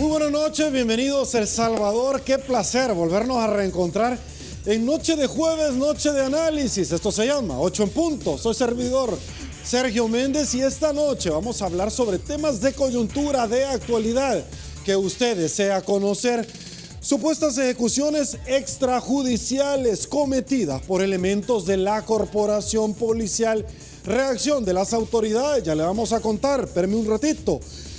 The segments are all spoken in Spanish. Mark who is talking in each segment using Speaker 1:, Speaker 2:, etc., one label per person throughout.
Speaker 1: Muy buenas noches, bienvenidos a El Salvador. Qué placer volvernos a reencontrar en noche de jueves, noche de análisis. Esto se llama 8 en punto. Soy servidor Sergio Méndez y esta noche vamos a hablar sobre temas de coyuntura, de actualidad, que usted desea conocer. Supuestas ejecuciones extrajudiciales cometidas por elementos de la corporación policial. Reacción de las autoridades, ya le vamos a contar, espérame un ratito.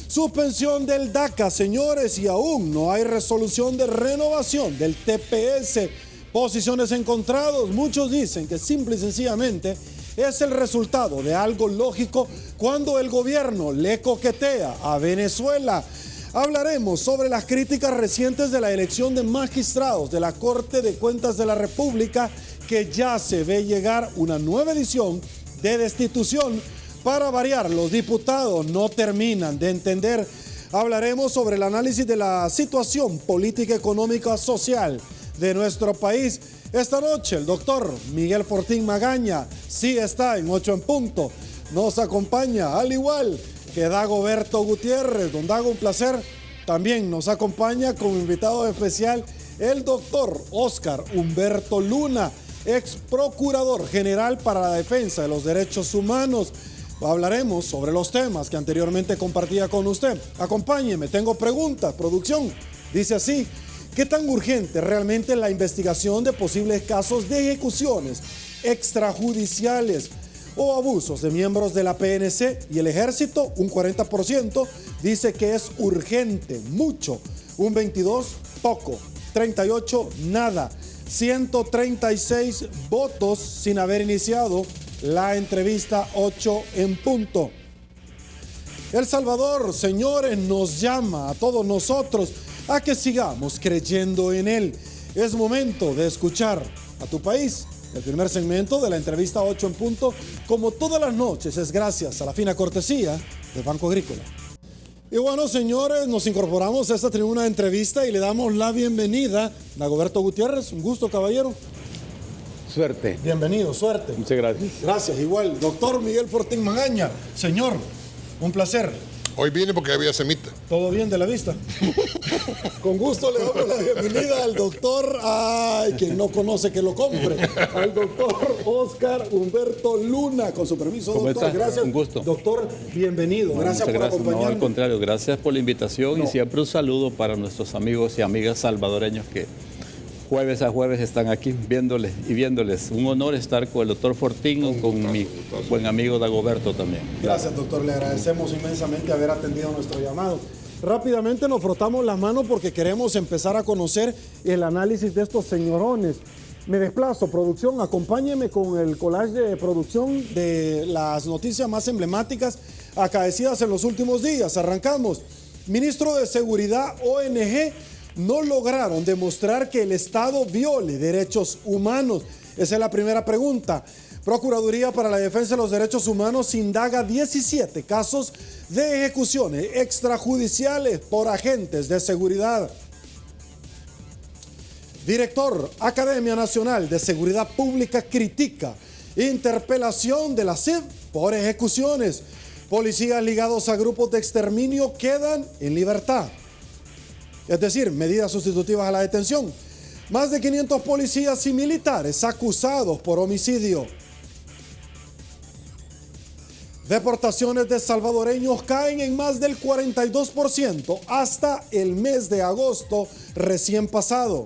Speaker 1: Suspensión del DACA, señores, y aún no hay resolución de renovación del TPS. Posiciones encontradas, muchos dicen que simple y sencillamente es el resultado de algo lógico cuando el gobierno le coquetea a Venezuela. Hablaremos sobre las críticas recientes de la elección de magistrados de la Corte de Cuentas de la República, que ya se ve llegar una nueva edición de destitución. Para variar, los diputados no terminan de entender. Hablaremos sobre el análisis de la situación política, económica, social de nuestro país. Esta noche el doctor Miguel Fortín Magaña sí está en 8 en punto. Nos acompaña, al igual que Dagoberto Gutiérrez. Don Dago, un placer. También nos acompaña como invitado especial el doctor Óscar Humberto Luna, ex procurador general para la defensa de los derechos humanos. Hablaremos sobre los temas que anteriormente compartía con usted. Acompáñeme, tengo preguntas. Producción dice así: ¿qué tan urgente realmente es la investigación de posibles casos de ejecuciones extrajudiciales o abusos de miembros de la PNC y el Ejército? Un 40% dice que es urgente, mucho. Un 22%, poco. 38%, nada. 136 votos sin haber iniciado la entrevista 8 en punto. El Salvador, señores, nos llama a todos nosotros a que sigamos creyendo en él. Es momento de escuchar a tu país. El primer segmento de la entrevista 8 en punto, como todas las noches, es gracias a la fina cortesía del Banco Agrícola. Y bueno, señores, nos incorporamos a esta tribuna de entrevista y le damos la bienvenida a Dagoberto Gutiérrez. Un gusto, caballero.
Speaker 2: Suerte.
Speaker 1: Bienvenido, suerte.
Speaker 2: Muchas gracias.
Speaker 1: Gracias, igual. Doctor Miguel Fortín Magaña. Señor, un placer.
Speaker 3: Hoy vine porque había semita.
Speaker 1: ¿Todo bien de la vista? Con gusto le damos la bienvenida al doctor, quien no conoce que lo compre, al doctor Óscar Humberto Luna. Con su permiso,
Speaker 2: ¿Cómo
Speaker 1: doctor.
Speaker 2: está?
Speaker 1: Gracias.
Speaker 2: Un gusto.
Speaker 1: Doctor, bienvenido.
Speaker 2: Bueno,
Speaker 1: gracias por acompañarnos.
Speaker 2: No, al contrario, gracias por la invitación y siempre un saludo para nuestros amigos y amigas salvadoreños que jueves a jueves están aquí viéndoles y viéndoles. Un honor estar con el doctor Fortín, con mi buen amigo Dagoberto también.
Speaker 1: Gracias, doctor. Le agradecemos inmensamente haber atendido nuestro llamado. Rápidamente nos frotamos las manos porque queremos empezar a conocer el análisis de estos señorones. Me desplazo, producción, acompáñeme con el collage de producción de las noticias más emblemáticas acaecidas en los últimos días. Arrancamos. Ministro de Seguridad, ONG, no lograron demostrar que el Estado viole derechos humanos. Esa es la primera pregunta. Procuraduría para la Defensa de los Derechos Humanos indaga 17 casos de ejecuciones extrajudiciales por agentes de seguridad. Director, Academia Nacional de Seguridad Pública critica interpelación de la CIF por ejecuciones. Policías ligados a grupos de exterminio quedan en libertad. Es decir, medidas sustitutivas a la detención. Más de 500 policías y militares acusados por homicidio. Deportaciones de salvadoreños caen en más del 42% hasta el mes de agosto recién pasado.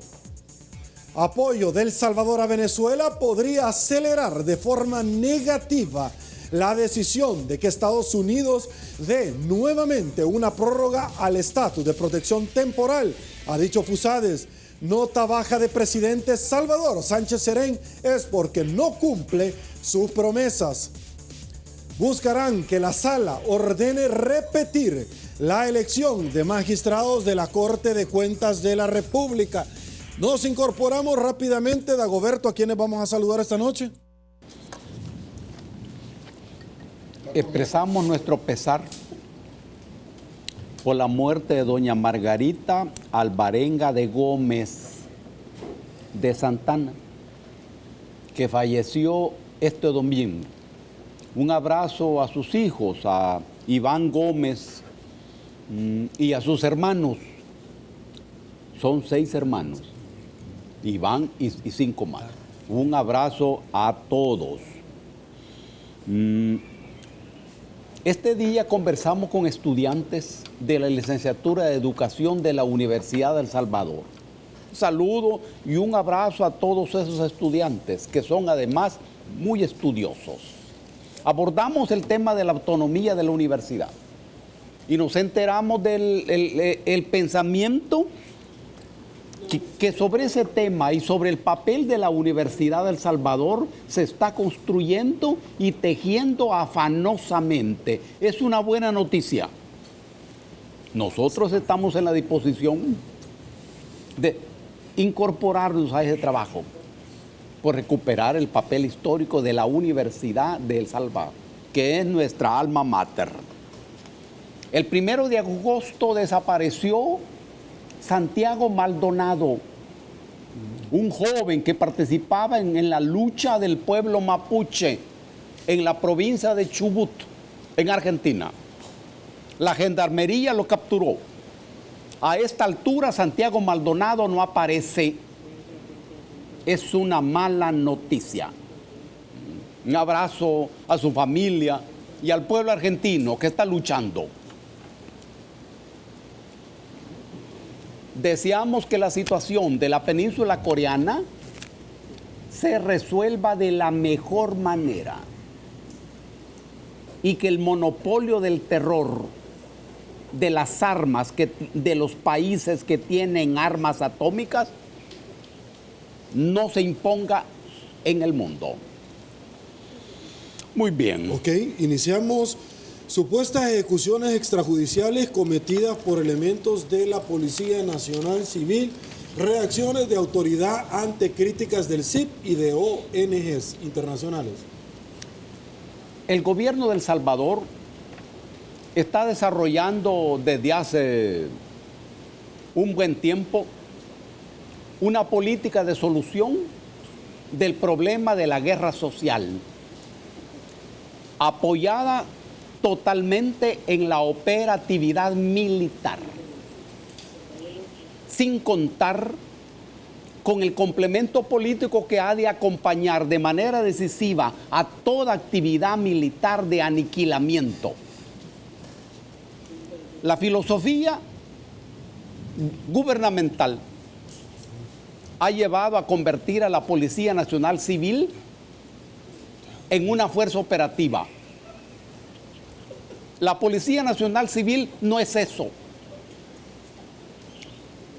Speaker 1: Apoyo de El Salvador a Venezuela podría acelerar de forma negativa la decisión de que Estados Unidos dé nuevamente una prórroga al estatus de protección temporal, ha dicho Fusades. Nota baja de presidente Salvador Sánchez Serén es porque no cumple sus promesas. Buscarán que la sala ordene repetir la elección de magistrados de la Corte de Cuentas de la República. Nos incorporamos rápidamente, Dagoberto, ¿a quiénes vamos a saludar esta noche?
Speaker 4: Expresamos nuestro pesar por la muerte de doña Margarita Alvarenga de Gómez de Santana, que falleció este domingo. Un abrazo a sus hijos, a Iván Gómez y a sus hermanos Son 6 hermanos. Iván y 5 más. Un abrazo a todos. Este día conversamos con estudiantes de la licenciatura de Educación de la Universidad de El Salvador. Un saludo y un abrazo a todos esos estudiantes que son además muy estudiosos. Abordamos el tema de la autonomía de la universidad y nos enteramos del el pensamiento que sobre ese tema y sobre el papel de la Universidad de El Salvador se está construyendo y tejiendo afanosamente. Es una buena noticia. Nosotros estamos en la disposición de incorporarnos a ese trabajo por recuperar el papel histórico de la Universidad de El Salvador, que es nuestra alma mater. El 1 de agosto desapareció Santiago Maldonado, un joven que participaba en la lucha del pueblo mapuche en la provincia de Chubut, en Argentina. La gendarmería lo capturó. A esta altura Santiago Maldonado no aparece. Es una mala noticia. Un abrazo a su familia y al pueblo argentino que está luchando. Deseamos que la situación de la península coreana se resuelva de la mejor manera y que el monopolio del terror, de las armas, de los países que tienen armas atómicas, no se imponga en el mundo. Muy bien.
Speaker 1: Ok, iniciamos. Supuestas ejecuciones extrajudiciales cometidas por elementos de la Policía Nacional Civil, reacciones de autoridad ante críticas del CIP y de ONGs internacionales.
Speaker 4: El gobierno de El Salvador está desarrollando desde hace un buen tiempo una política de solución del problema de la guerra social, apoyada totalmente en la operatividad militar, sin contar con el complemento político que ha de acompañar de manera decisiva a toda actividad militar de aniquilamiento. La filosofía gubernamental ha llevado a convertir a la Policía Nacional Civil en una fuerza operativa. La Policía Nacional Civil no es eso.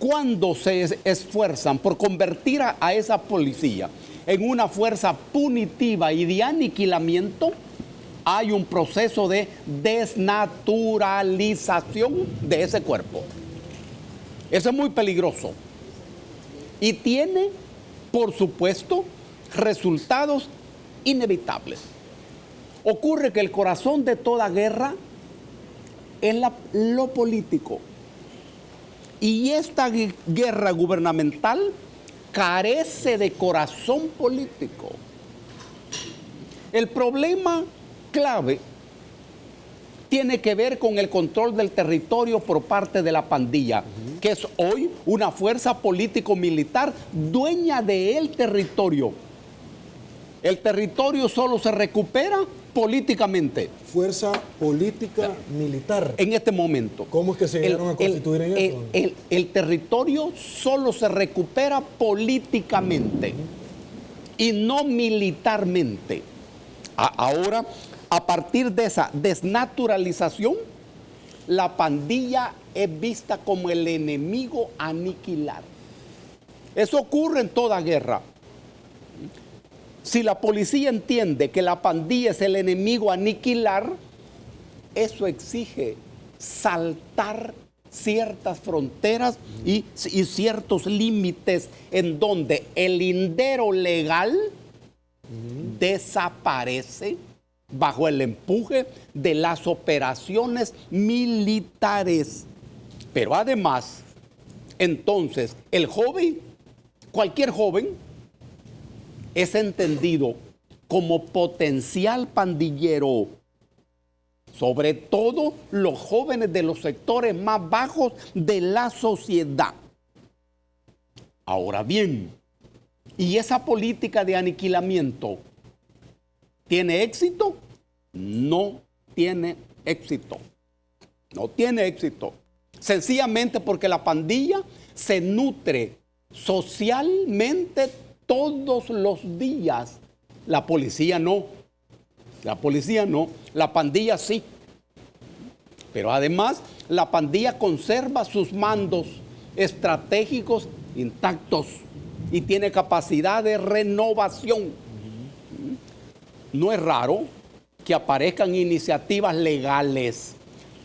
Speaker 4: Cuando se esfuerzan por convertir a esa policía en una fuerza punitiva y de aniquilamiento, hay un proceso de desnaturalización de ese cuerpo. Eso es muy peligroso. Y tiene, por supuesto, resultados inevitables. Ocurre que el corazón de toda guerra es lo político. Y esta guerra gubernamental carece de corazón político. El problema clave tiene que ver con el control del territorio por parte de la pandilla, que es hoy una fuerza político-militar dueña del territorio. El territorio solo se recupera políticamente.
Speaker 1: Fuerza política militar.
Speaker 4: En este momento.
Speaker 1: ¿Cómo es que se llegaron a constituir en eso?
Speaker 4: El territorio solo se recupera políticamente y no militarmente. Ahora, a partir de esa desnaturalización, la pandilla es vista como el enemigo a aniquilar. Eso ocurre en toda guerra. Si la policía entiende que la pandilla es el enemigo a aniquilar, eso exige saltar ciertas fronteras y ciertos límites en donde el lindero legal desaparece bajo el empuje de las operaciones militares. Pero además, entonces, el joven, cualquier joven, es entendido como potencial pandillero, sobre todo los jóvenes de los sectores más bajos de la sociedad. Ahora bien, ¿y esa política de aniquilamiento tiene éxito? No tiene éxito. No tiene éxito. Sencillamente porque la pandilla se nutre socialmente todos los días. La policía no. La policía no. La pandilla sí. Pero además, la pandilla conserva sus mandos estratégicos intactos y tiene capacidad de renovación. No es raro que aparezcan iniciativas legales,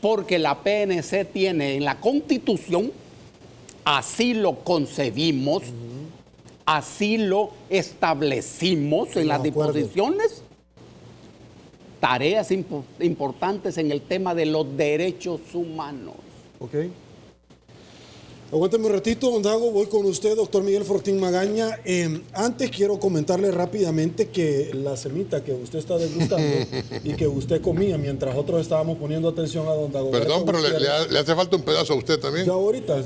Speaker 4: porque la PNC tiene en la Constitución, así lo concebimos, así lo establecimos en las disposiciones, tareas importantes en el tema de los derechos humanos.
Speaker 1: Ok. Aguántame un ratito, don Dago, voy con usted, doctor Miguel Fortín Magaña. Antes quiero comentarle rápidamente que la semita que usted está degustando y que usted comía mientras otros estábamos poniendo atención a don Dago.
Speaker 3: Perdón, pero le hace falta un pedazo a usted también.
Speaker 1: Ya ahorita,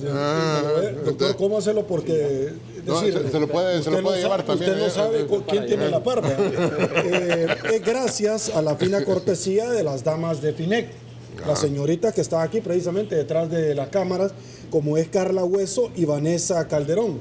Speaker 1: doctor, cómaselo porque...
Speaker 3: se lo puede llevar también.
Speaker 1: Usted no sabe quién tiene la parva. Es gracias a la fina cortesía de las damas de FINEC. La señorita que está aquí precisamente detrás de las cámaras, como es Carla Hueso y Vanessa Calderón.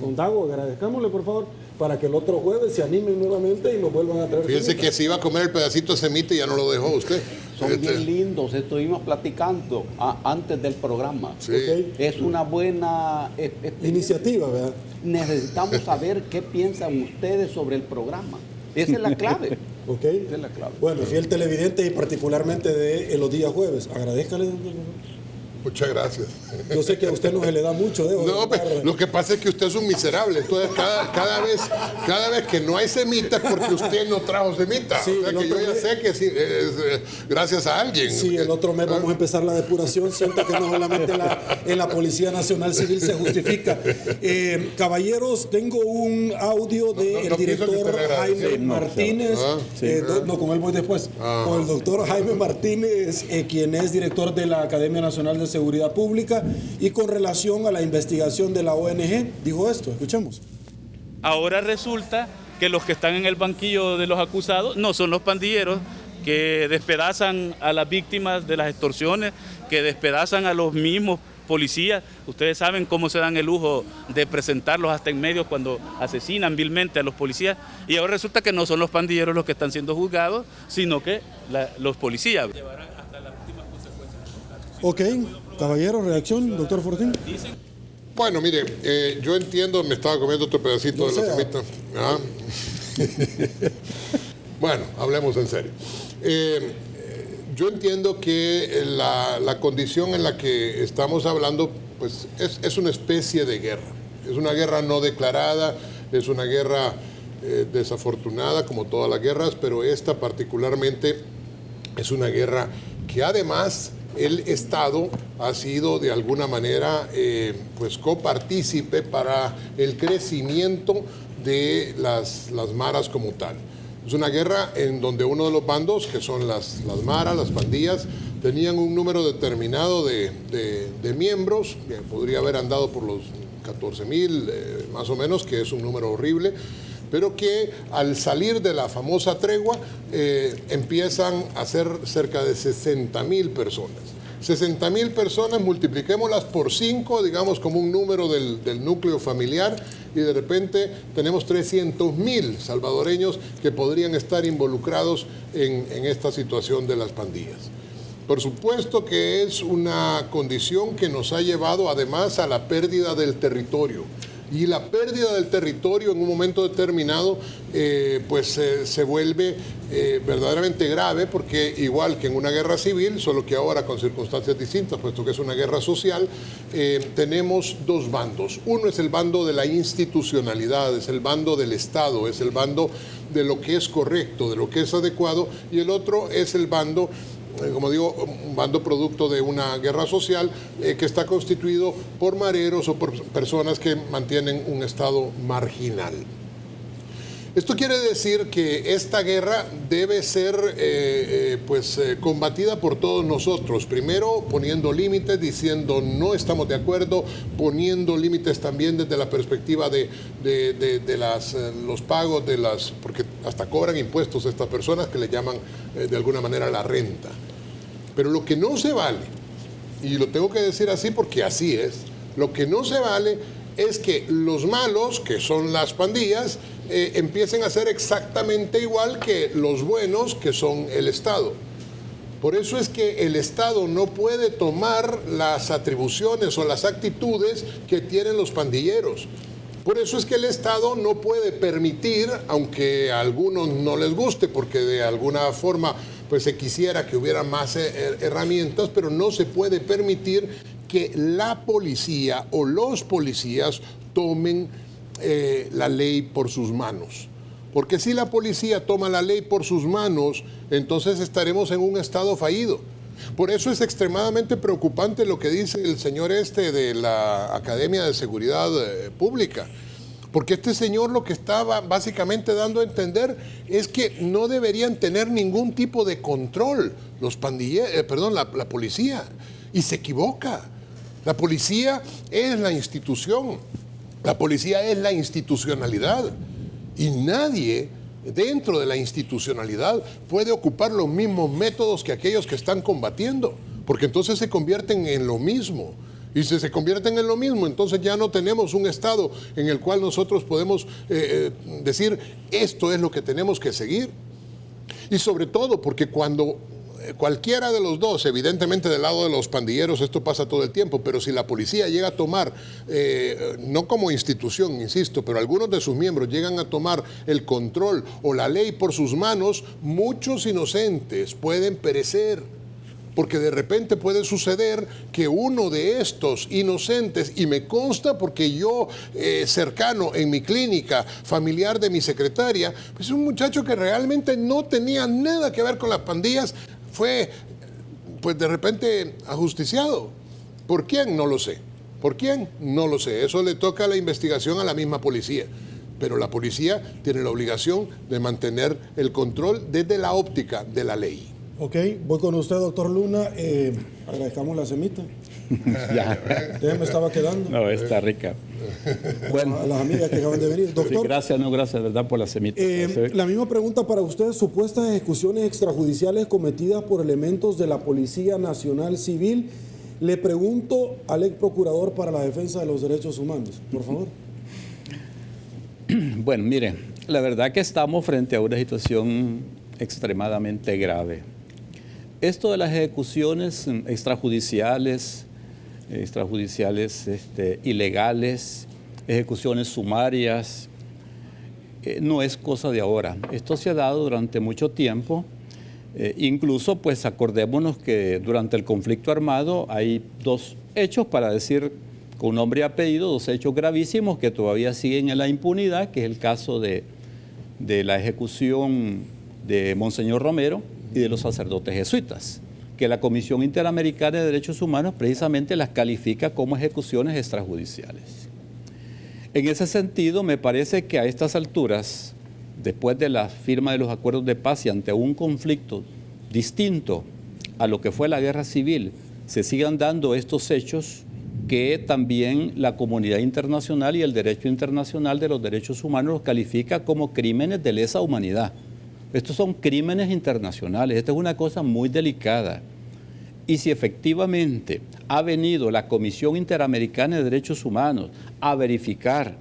Speaker 1: Don Dago, agradezcámosle por favor, para que el otro jueves se animen nuevamente y nos vuelvan a traer.
Speaker 3: Fíjense que se iba a comer el pedacito de semita y ya no lo dejó usted.
Speaker 4: Son bien lindos, estuvimos platicando antes del programa.
Speaker 3: Sí.
Speaker 1: Okay.
Speaker 4: Es una buena
Speaker 1: iniciativa, ¿verdad?
Speaker 4: Necesitamos saber qué piensan ustedes sobre el programa. Esa es la clave.
Speaker 1: Ok.
Speaker 4: Esa es la clave.
Speaker 1: Bueno, fiel televidente y particularmente de los días jueves. Agradezcale.
Speaker 3: Muchas gracias.
Speaker 1: Yo sé que a usted no se le da mucho.
Speaker 3: No, pero lo que pasa es que usted es un miserable. Entonces, cada vez que no hay semitas, porque usted no trajo semitas.
Speaker 1: Sí,
Speaker 3: o sea, que yo ya sé que sí, es gracias a alguien.
Speaker 1: Sí, el otro mes vamos a empezar la depuración. Siento que no solamente en la Policía Nacional Civil se justifica. Caballeros, tengo un audio del director Jaime Martínez. No, con él voy después. Con el doctor Jaime Martínez, quien es director de la Academia Nacional de Seguridad Pública, y con relación a la investigación de la ONG, dijo esto, escuchemos.
Speaker 5: Ahora resulta que los que están en el banquillo de los acusados no son los pandilleros que despedazan a las víctimas de las extorsiones, que despedazan a los mismos policías. Ustedes saben cómo se dan el lujo de presentarlos hasta en medios cuando asesinan vilmente a los policías, y ahora resulta que no son los pandilleros los que están siendo juzgados, sino que los policías.
Speaker 1: Ok, caballero, reacción, doctor Fortín.
Speaker 3: Bueno, mire, yo entiendo, me estaba comiendo otro pedacito de la semita. Bueno, hablemos en serio. Yo entiendo que la condición en la que estamos hablando, pues es una especie de guerra. Es una guerra no declarada, es una guerra desafortunada como todas las guerras, pero esta particularmente es una guerra que además el Estado ha sido de alguna manera pues copartícipe para el crecimiento de las maras como tal. Es una guerra en donde uno de los bandos, que son las maras, las pandillas, tenían un número determinado de miembros, que podría haber andado por los 14,000 más o menos, que es un número horrible, pero que al salir de la famosa tregua empiezan a ser cerca de 60,000 personas. 60,000 personas, multipliquémoslas por 5, digamos como un número del núcleo familiar, y de repente tenemos 300,000 salvadoreños que podrían estar involucrados en esta situación de las pandillas. Por supuesto que es una condición que nos ha llevado además a la pérdida del territorio. Y la pérdida del territorio en un momento determinado se vuelve verdaderamente grave, porque igual que en una guerra civil, solo que ahora con circunstancias distintas, puesto que es una guerra social, tenemos dos bandos. Uno es el bando de la institucionalidad, es el bando del Estado, es el bando de lo que es correcto, de lo que es adecuado, y el otro es el bando, como digo, un bando producto de una guerra social que está constituido por mareros o por personas que mantienen un estado marginal. Esto quiere decir que esta guerra debe ser combatida por todos nosotros. Primero, poniendo límites, diciendo no estamos de acuerdo, poniendo límites también desde la perspectiva de los pagos porque hasta cobran impuestos estas personas que le llaman de alguna manera la renta. Pero lo que no se vale, y lo tengo que decir así porque así es, lo que no se vale es que los malos, que son las pandillas, empiecen a ser exactamente igual que los buenos, que son el Estado. Por eso es que el Estado no puede tomar las atribuciones o las actitudes que tienen los pandilleros. Por eso es que el Estado no puede permitir, aunque a algunos no les guste, porque de alguna forma pues se quisiera que hubiera más herramientas, pero no se puede permitir que la policía o los policías tomen la ley por sus manos. Porque si la policía toma la ley por sus manos, entonces estaremos en un estado fallido. Por eso es extremadamente preocupante lo que dice el señor de la Academia de Seguridad Pública. Porque este señor lo que estaba básicamente dando a entender es que no deberían tener ningún tipo de control la policía. Y se equivoca. La policía es la institución. La policía es la institucionalidad. Y nadie dentro de la institucionalidad puede ocupar los mismos métodos que aquellos que están combatiendo, porque entonces se convierten en lo mismo. Y si se convierten en lo mismo, entonces ya no tenemos un Estado en el cual nosotros podemos decir, esto es lo que tenemos que seguir. Y sobre todo porque cuando cualquiera de los dos, evidentemente del lado de los pandilleros esto pasa todo el tiempo, pero si la policía llega a tomar, no como institución, insisto, pero algunos de sus miembros llegan a tomar el control o la ley por sus manos, muchos inocentes pueden perecer. Porque de repente puede suceder que uno de estos inocentes, y me consta porque yo cercano en mi clínica familiar de mi secretaria, pues un muchacho que realmente no tenía nada que ver con las pandillas, fue pues de repente ajusticiado. ¿Por quién? No lo sé. ¿Por quién? No lo sé. Eso le toca la investigación a la misma policía. Pero la policía tiene la obligación de mantener el control desde la óptica de la ley.
Speaker 1: Ok, voy con usted, doctor Luna. Agradezcamos la semita.
Speaker 2: Ya.
Speaker 1: Usted me estaba quedando.
Speaker 2: No, está rica.
Speaker 1: Bueno, a las amigas que acaban de venir. Doctor,
Speaker 2: sí, gracias, ¿verdad? Por la semita.
Speaker 1: La misma pregunta para usted. Supuestas ejecuciones extrajudiciales cometidas por elementos de la Policía Nacional Civil. Le pregunto al ex procurador para la defensa de los derechos humanos, por favor.
Speaker 2: Bueno, mire, la verdad que estamos frente a una situación extremadamente grave. Esto de las ejecuciones extrajudiciales, ilegales, ejecuciones sumarias, no es cosa de ahora. Esto se ha dado durante mucho tiempo. Incluso, pues acordémonos que durante el conflicto armado hay dos hechos, para decir con nombre y apellido, dos hechos gravísimos que todavía siguen en la impunidad, que es el caso de la ejecución de Monseñor Romero y de los sacerdotes jesuitas, que la Comisión Interamericana de Derechos Humanos precisamente las califica como ejecuciones extrajudiciales. En ese sentido, me parece que a estas alturas, después de la firma de los acuerdos de paz y ante un conflicto distinto a lo que fue la guerra civil, se sigan dando estos hechos que también la comunidad internacional y el derecho internacional de los derechos humanos los califica como crímenes de lesa humanidad. Estos son crímenes internacionales, esta es una cosa muy delicada. Y si efectivamente ha venido la Comisión Interamericana de Derechos Humanos a verificar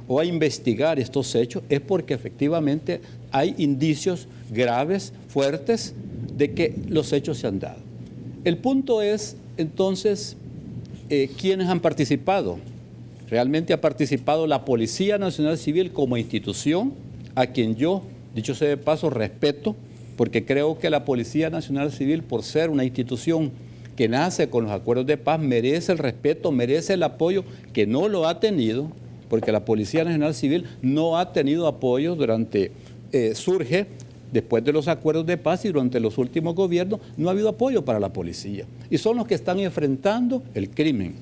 Speaker 2: o a investigar estos hechos, es porque efectivamente hay indicios graves, fuertes, de que los hechos se han dado. El punto es, entonces, ¿quiénes han participado? Realmente ha participado la Policía Nacional Civil como institución, a quien yo, dicho sea de paso, respeto, porque creo que la Policía Nacional Civil, por ser una institución que nace con los acuerdos de paz, merece el respeto, merece el apoyo, que no lo ha tenido, porque la Policía Nacional Civil no ha tenido apoyo surge después de los acuerdos de paz y durante los últimos gobiernos, no ha habido apoyo para la policía. Y son los que están enfrentando el crimen.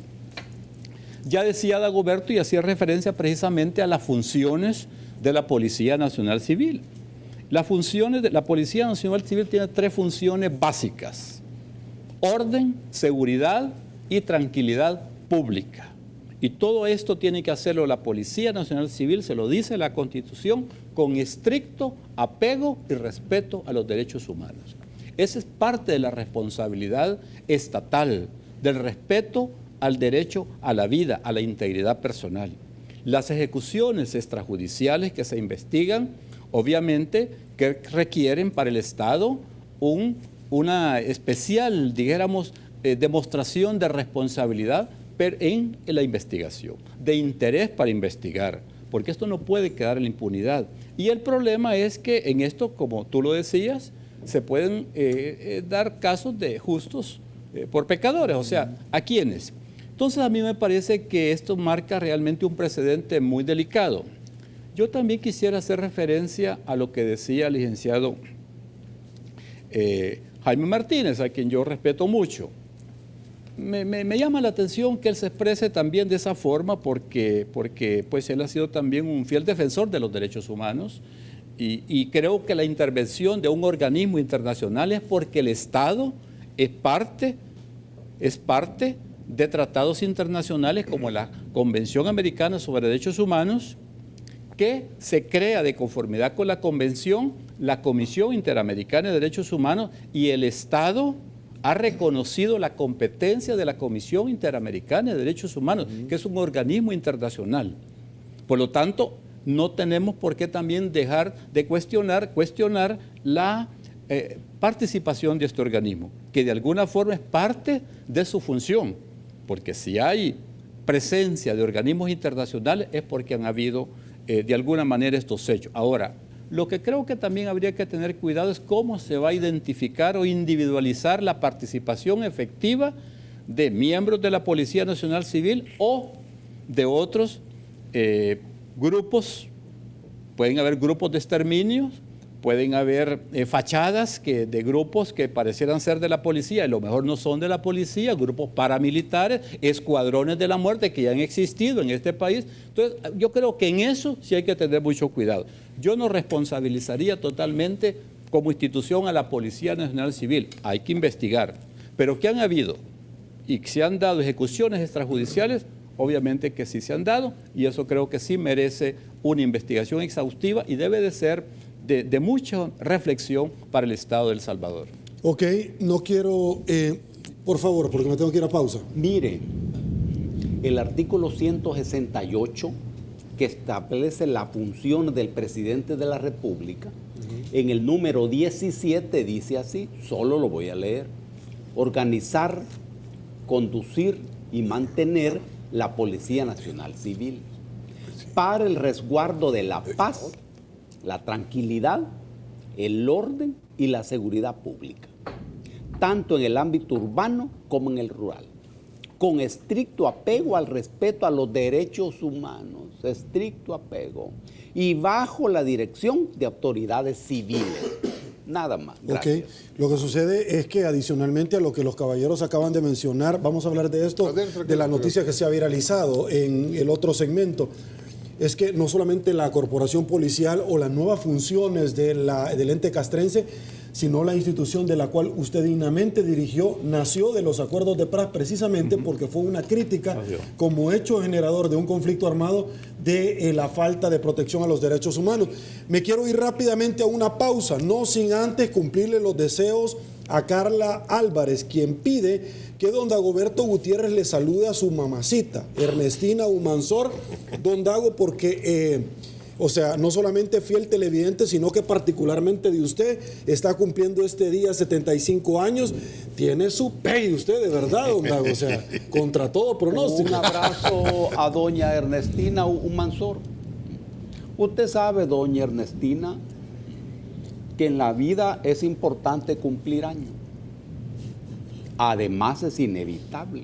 Speaker 2: Ya decía Dagoberto y hacía referencia precisamente a las funciones de la Policía Nacional Civil. Las funciones de la Policía Nacional Civil tiene 3 funciones básicas: orden, seguridad y tranquilidad pública. Y todo esto tiene que hacerlo la Policía Nacional Civil, se lo dice la Constitución, con estricto apego y respeto a los derechos humanos. Esa es parte de la responsabilidad estatal, del respeto al derecho a la vida, a la integridad personal. Las ejecuciones extrajudiciales que se investigan, obviamente, que requieren para el Estado una especial, dijéramos, demostración de responsabilidad en la investigación, de interés para investigar, porque esto no puede quedar en la impunidad. Y el problema es que en esto, como tú lo decías, se pueden dar casos de justos por pecadores, o sea, ¿a quiénes? Entonces a mí me parece que esto marca realmente un precedente muy delicado. Yo también quisiera hacer referencia a lo que decía el licenciado Jaime Martínez, a quien yo respeto mucho. Me llama la atención que él se exprese también de esa forma porque pues él ha sido también un fiel defensor de los derechos humanos y creo que la intervención de un organismo internacional es porque el Estado es parte de tratados internacionales como la Convención Americana sobre Derechos Humanos, que se crea de conformidad con la Convención, la Comisión Interamericana de Derechos Humanos, y el Estado ha reconocido la competencia de la Comisión Interamericana de Derechos Humanos, que es un organismo internacional. Por lo tanto, no tenemos por qué también dejar de cuestionar la participación de este organismo, que de alguna forma es parte de su función, porque si hay presencia de organismos internacionales es porque han habido de alguna manera estos hechos. Ahora, lo que creo que también habría que tener cuidado es cómo se va a identificar o individualizar la participación efectiva de miembros de la Policía Nacional Civil o de otros grupos. Pueden haber grupos de exterminio, pueden haber fachadas de grupos que parecieran ser de la policía y a lo mejor no son de la policía, grupos paramilitares, escuadrones de la muerte que ya han existido en este país. Entonces, yo creo que en eso sí hay que tener mucho cuidado. Yo no responsabilizaría totalmente como institución a la Policía Nacional Civil. Hay que investigar, pero que han habido y que se han dado ejecuciones extrajudiciales, obviamente que sí se han dado, y eso creo que sí merece una investigación exhaustiva y debe de ser de mucha reflexión para el Estado de El Salvador.
Speaker 1: Ok, no quiero, por favor, porque me tengo que ir a pausa.
Speaker 4: Mire, el artículo 168, que establece la función del presidente de la República, en el número 17 dice así, solo lo voy a leer: organizar, conducir y mantener la Policía Nacional Civil para el resguardo de la paz, la tranquilidad, el orden y la seguridad pública, tanto en el ámbito urbano como en el rural, con estricto apego al respeto a los derechos humanos, estricto apego, y bajo la dirección de autoridades civiles. Nada más. Gracias.
Speaker 1: Ok, lo que sucede es que adicionalmente a lo que los caballeros acaban de mencionar, vamos a hablar de esto, de la noticia que se ha viralizado en el otro segmento. Es que no solamente la corporación policial o las nuevas funciones del ente castrense, sino la institución de la cual usted dignamente dirigió, nació de los acuerdos de paz precisamente porque fue una crítica como hecho generador de un conflicto armado de la falta de protección a los derechos humanos. Me quiero ir rápidamente a una pausa, no sin antes cumplirle los deseos a Carla Álvarez, quien pide que don Dagoberto Gutiérrez le salude a su mamacita, Ernestina Humansor. Don Dago, porque, o sea, no solamente fiel televidente, sino que particularmente de usted, está cumpliendo este día 75 años. Tiene su pay usted, de verdad, don Dago, o sea, contra todo pronóstico.
Speaker 4: Un abrazo a doña Ernestina Humansor. Usted sabe, doña Ernestina, que en la vida es importante cumplir años. Además es inevitable.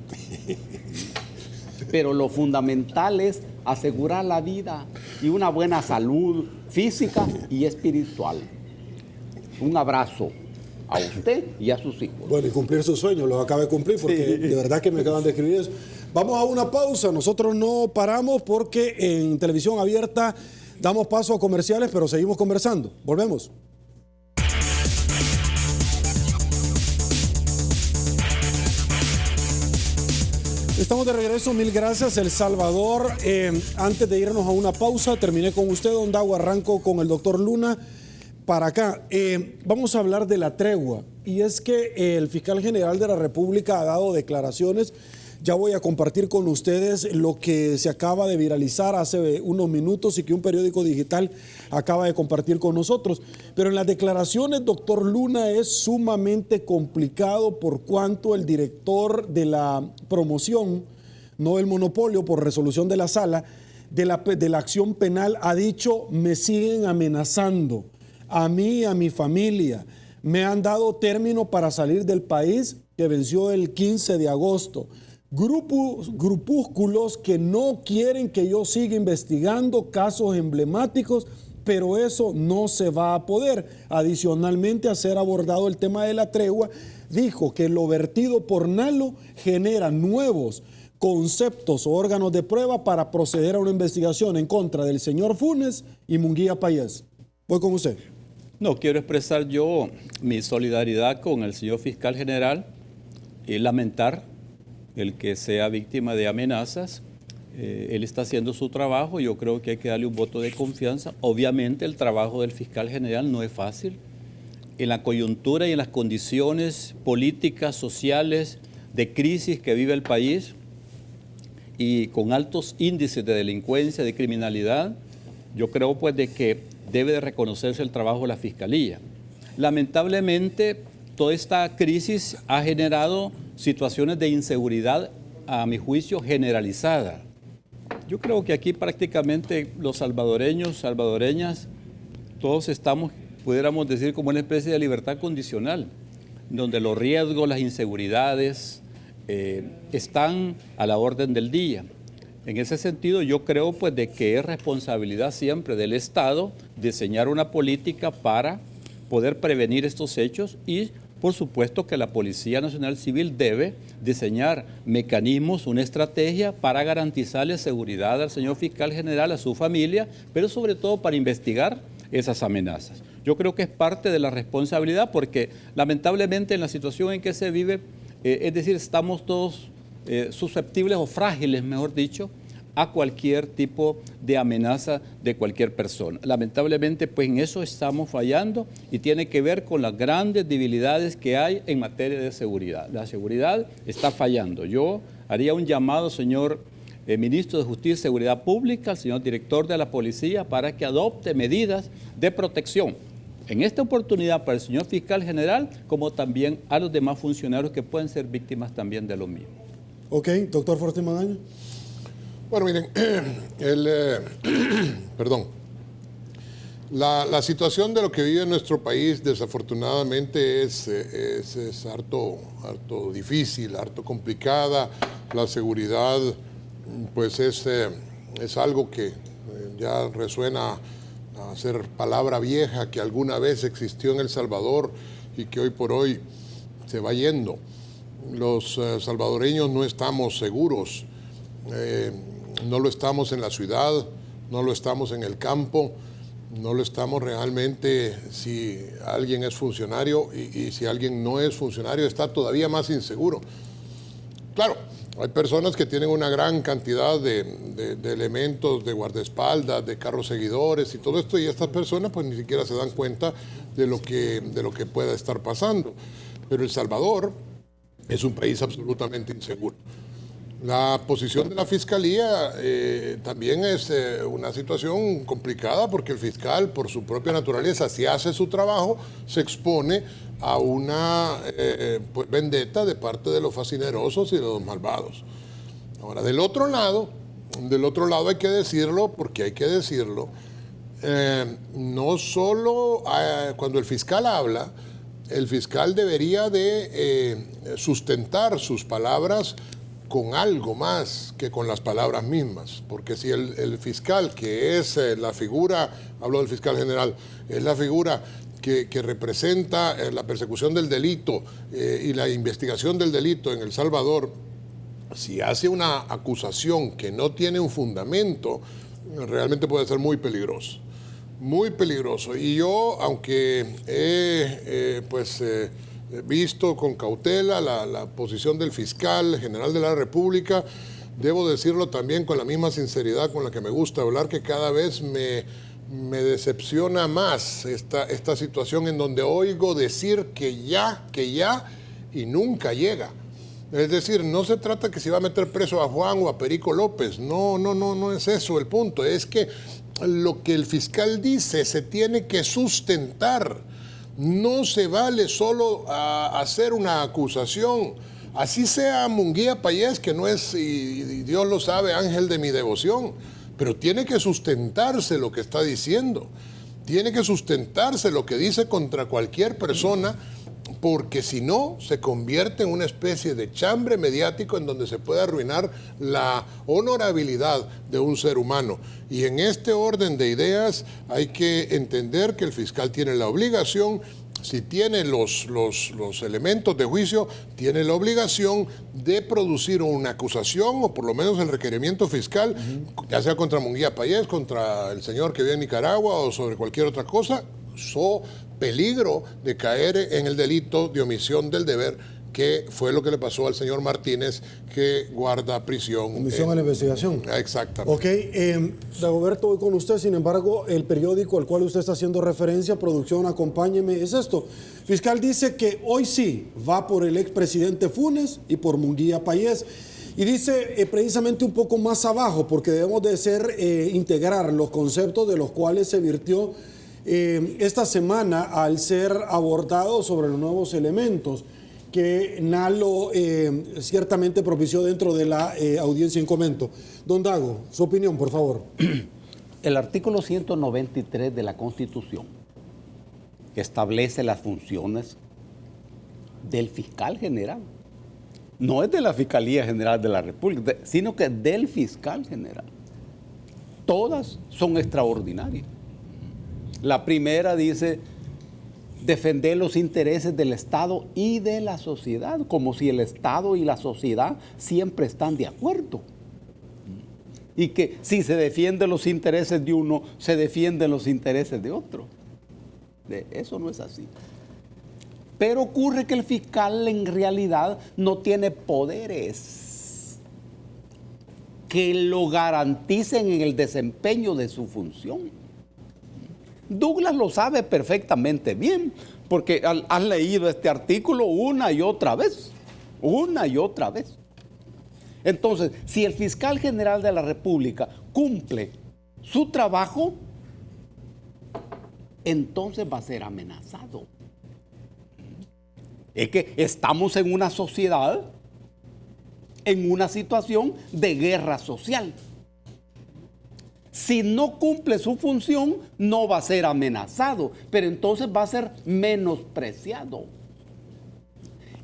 Speaker 4: Pero lo fundamental es asegurar la vida y una buena salud física y espiritual. Un abrazo a usted y a sus hijos.
Speaker 1: Bueno, y cumplir sus sueños, los acaba de cumplir, porque de verdad que me acaban de escribir eso. Vamos a una pausa, nosotros no paramos porque en televisión abierta Damos paso a comerciales, pero seguimos conversando. Volvemos. Estamos de regreso, mil gracias, El Salvador. Antes de irnos a una pausa, terminé con usted, don Dago, arranco con el doctor Luna para acá. Vamos a hablar de la tregua, y es que el fiscal general de la República ha dado declaraciones. Ya voy a compartir con ustedes lo que se acaba de viralizar hace unos minutos y que un periódico digital acaba de compartir con nosotros. Pero en las declaraciones, doctor Luna, es sumamente complicado por cuanto el director de la promoción, no el monopolio, por resolución de la sala, de la acción penal, ha dicho: me siguen amenazando, a mí y a mi familia. Me han dado término para salir del país, que venció el 15 de agosto. Grupúsculos que no quieren que yo siga investigando casos emblemáticos, pero eso no se va a poder. Adicionalmente a ser abordado el tema de la tregua, dijo que lo vertido por Nalo genera nuevos conceptos o órganos de prueba para proceder a una investigación en contra del señor Funes y Munguía Payés. Voy con usted.
Speaker 2: No, quiero expresar yo mi solidaridad con el señor fiscal general y lamentar el que sea víctima de amenazas. Él está haciendo su trabajo, yo creo que hay que darle un voto de confianza. Obviamente el trabajo del fiscal general no es fácil. En la coyuntura y en las condiciones políticas, sociales, de crisis que vive el país y con altos índices de delincuencia, de criminalidad, yo creo pues de que debe de reconocerse el trabajo de la Fiscalía. Lamentablemente, toda esta crisis ha generado situaciones de inseguridad, a mi juicio, generalizada. Yo creo que aquí prácticamente los salvadoreños, salvadoreñas, todos estamos, pudiéramos decir, como una especie de libertad condicional, donde los riesgos, las inseguridades están a la orden del día. En ese sentido, yo creo pues de que es responsabilidad siempre del Estado diseñar una política para poder prevenir estos hechos y por supuesto que la Policía Nacional Civil debe diseñar mecanismos, una estrategia para garantizarle seguridad al señor fiscal general, a su familia, pero sobre todo para investigar esas amenazas. Yo creo que es parte de la responsabilidad porque lamentablemente en la situación en que se vive, es decir, estamos todos susceptibles o frágiles, mejor dicho, a cualquier tipo de amenaza de cualquier persona. Lamentablemente, pues en eso estamos fallando y tiene que ver con las grandes debilidades que hay en materia de seguridad. La seguridad está fallando. Yo haría un llamado, señor ministro de Justicia y Seguridad Pública, al señor director de la Policía, para que adopte medidas de protección. En esta oportunidad para el señor fiscal general, como también a los demás funcionarios que pueden ser víctimas también de lo mismo.
Speaker 1: Ok, doctor Fortín Magaña.
Speaker 3: Bueno, miren, la situación de lo que vive nuestro país desafortunadamente es harto difícil, harto complicada. La seguridad pues es algo que ya resuena a ser palabra vieja que alguna vez existió en El Salvador y que hoy por hoy se va yendo. Los salvadoreños no estamos seguros. No lo estamos en la ciudad, no lo estamos en el campo, no lo estamos realmente si alguien es funcionario y si alguien no es funcionario está todavía más inseguro. Claro, hay personas que tienen una gran cantidad de elementos, de guardaespaldas, de carros seguidores y todo esto, y estas personas pues ni siquiera se dan cuenta de lo que pueda estar pasando. Pero El Salvador es un país absolutamente inseguro. La posición de la Fiscalía también es una situación complicada porque el fiscal, por su propia naturaleza, si hace su trabajo, se expone a una pues, vendetta de parte de los fascinerosos y de los malvados. Ahora, del otro lado hay que decirlo, porque hay que decirlo, no solo cuando el fiscal habla, el fiscal debería de sustentar sus palabras con algo más que con las palabras mismas, porque si el fiscal, que es la figura, hablo del fiscal general, es la figura que representa la persecución del delito y la investigación del delito en El Salvador, si hace una acusación que no tiene un fundamento, realmente puede ser muy peligroso. Muy peligroso. Y yo, aunque he visto con cautela la posición del fiscal general de la República, debo decirlo también con la misma sinceridad con la que me gusta hablar, que cada vez me decepciona más esta situación en donde oigo decir que ya, y nunca llega. Es decir, no se trata que se va a meter preso a Juan o a Perico López. No es eso el punto. Es que lo que el fiscal dice se tiene que sustentar. No se vale solo a hacer una acusación. Así sea Munguía Payés, que no es, y Dios lo sabe, ángel de mi devoción, pero tiene que sustentarse lo que está diciendo. Tiene que sustentarse lo que dice contra cualquier persona, porque si no, se convierte en una especie de chambre mediático en donde se puede arruinar la honorabilidad de un ser humano. Y en este orden de ideas hay que entender que el fiscal tiene la obligación, si tiene los elementos de juicio, tiene la obligación de producir una acusación o por lo menos el requerimiento fiscal, ya sea contra Munguía Payés, contra el señor que vive en Nicaragua o sobre cualquier otra cosa, peligro de caer en el delito de omisión del deber, que fue lo que le pasó al señor Martínez, que guarda prisión.
Speaker 1: Omisión a la investigación.
Speaker 3: Exactamente.
Speaker 1: Ok, Dagoberto, voy con usted. Sin embargo, el periódico al cual usted está haciendo referencia, producción, acompáñeme, es esto. Fiscal dice que hoy sí va por el expresidente Funes y por Munguía Payés. Y dice precisamente un poco más abajo, porque debemos de integrar los conceptos de los cuales se virtió esta semana al ser abordado sobre los nuevos elementos que Nalo ciertamente propició dentro de la audiencia en comento. Don Dago, su opinión, por favor.
Speaker 4: El artículo 193 de la Constitución, que establece las funciones del fiscal general, no es de la Fiscalía General de la República, sino que del fiscal general. Todas son extraordinarias. La primera dice defender los intereses del Estado y de la sociedad, como si el Estado y la sociedad siempre están de acuerdo. Y que si se defienden los intereses de uno, se defienden los intereses de otro. Eso no es así. Pero ocurre que el fiscal en realidad no tiene poderes que lo garanticen en el desempeño de su función. Douglas lo sabe perfectamente bien, porque has leído este artículo una y otra vez. Entonces, si el fiscal general de la República cumple su trabajo, entonces va a ser amenazado. Es que estamos en una sociedad, en una situación de guerra social. Si no cumple su función, no va a ser amenazado, pero entonces va a ser menospreciado.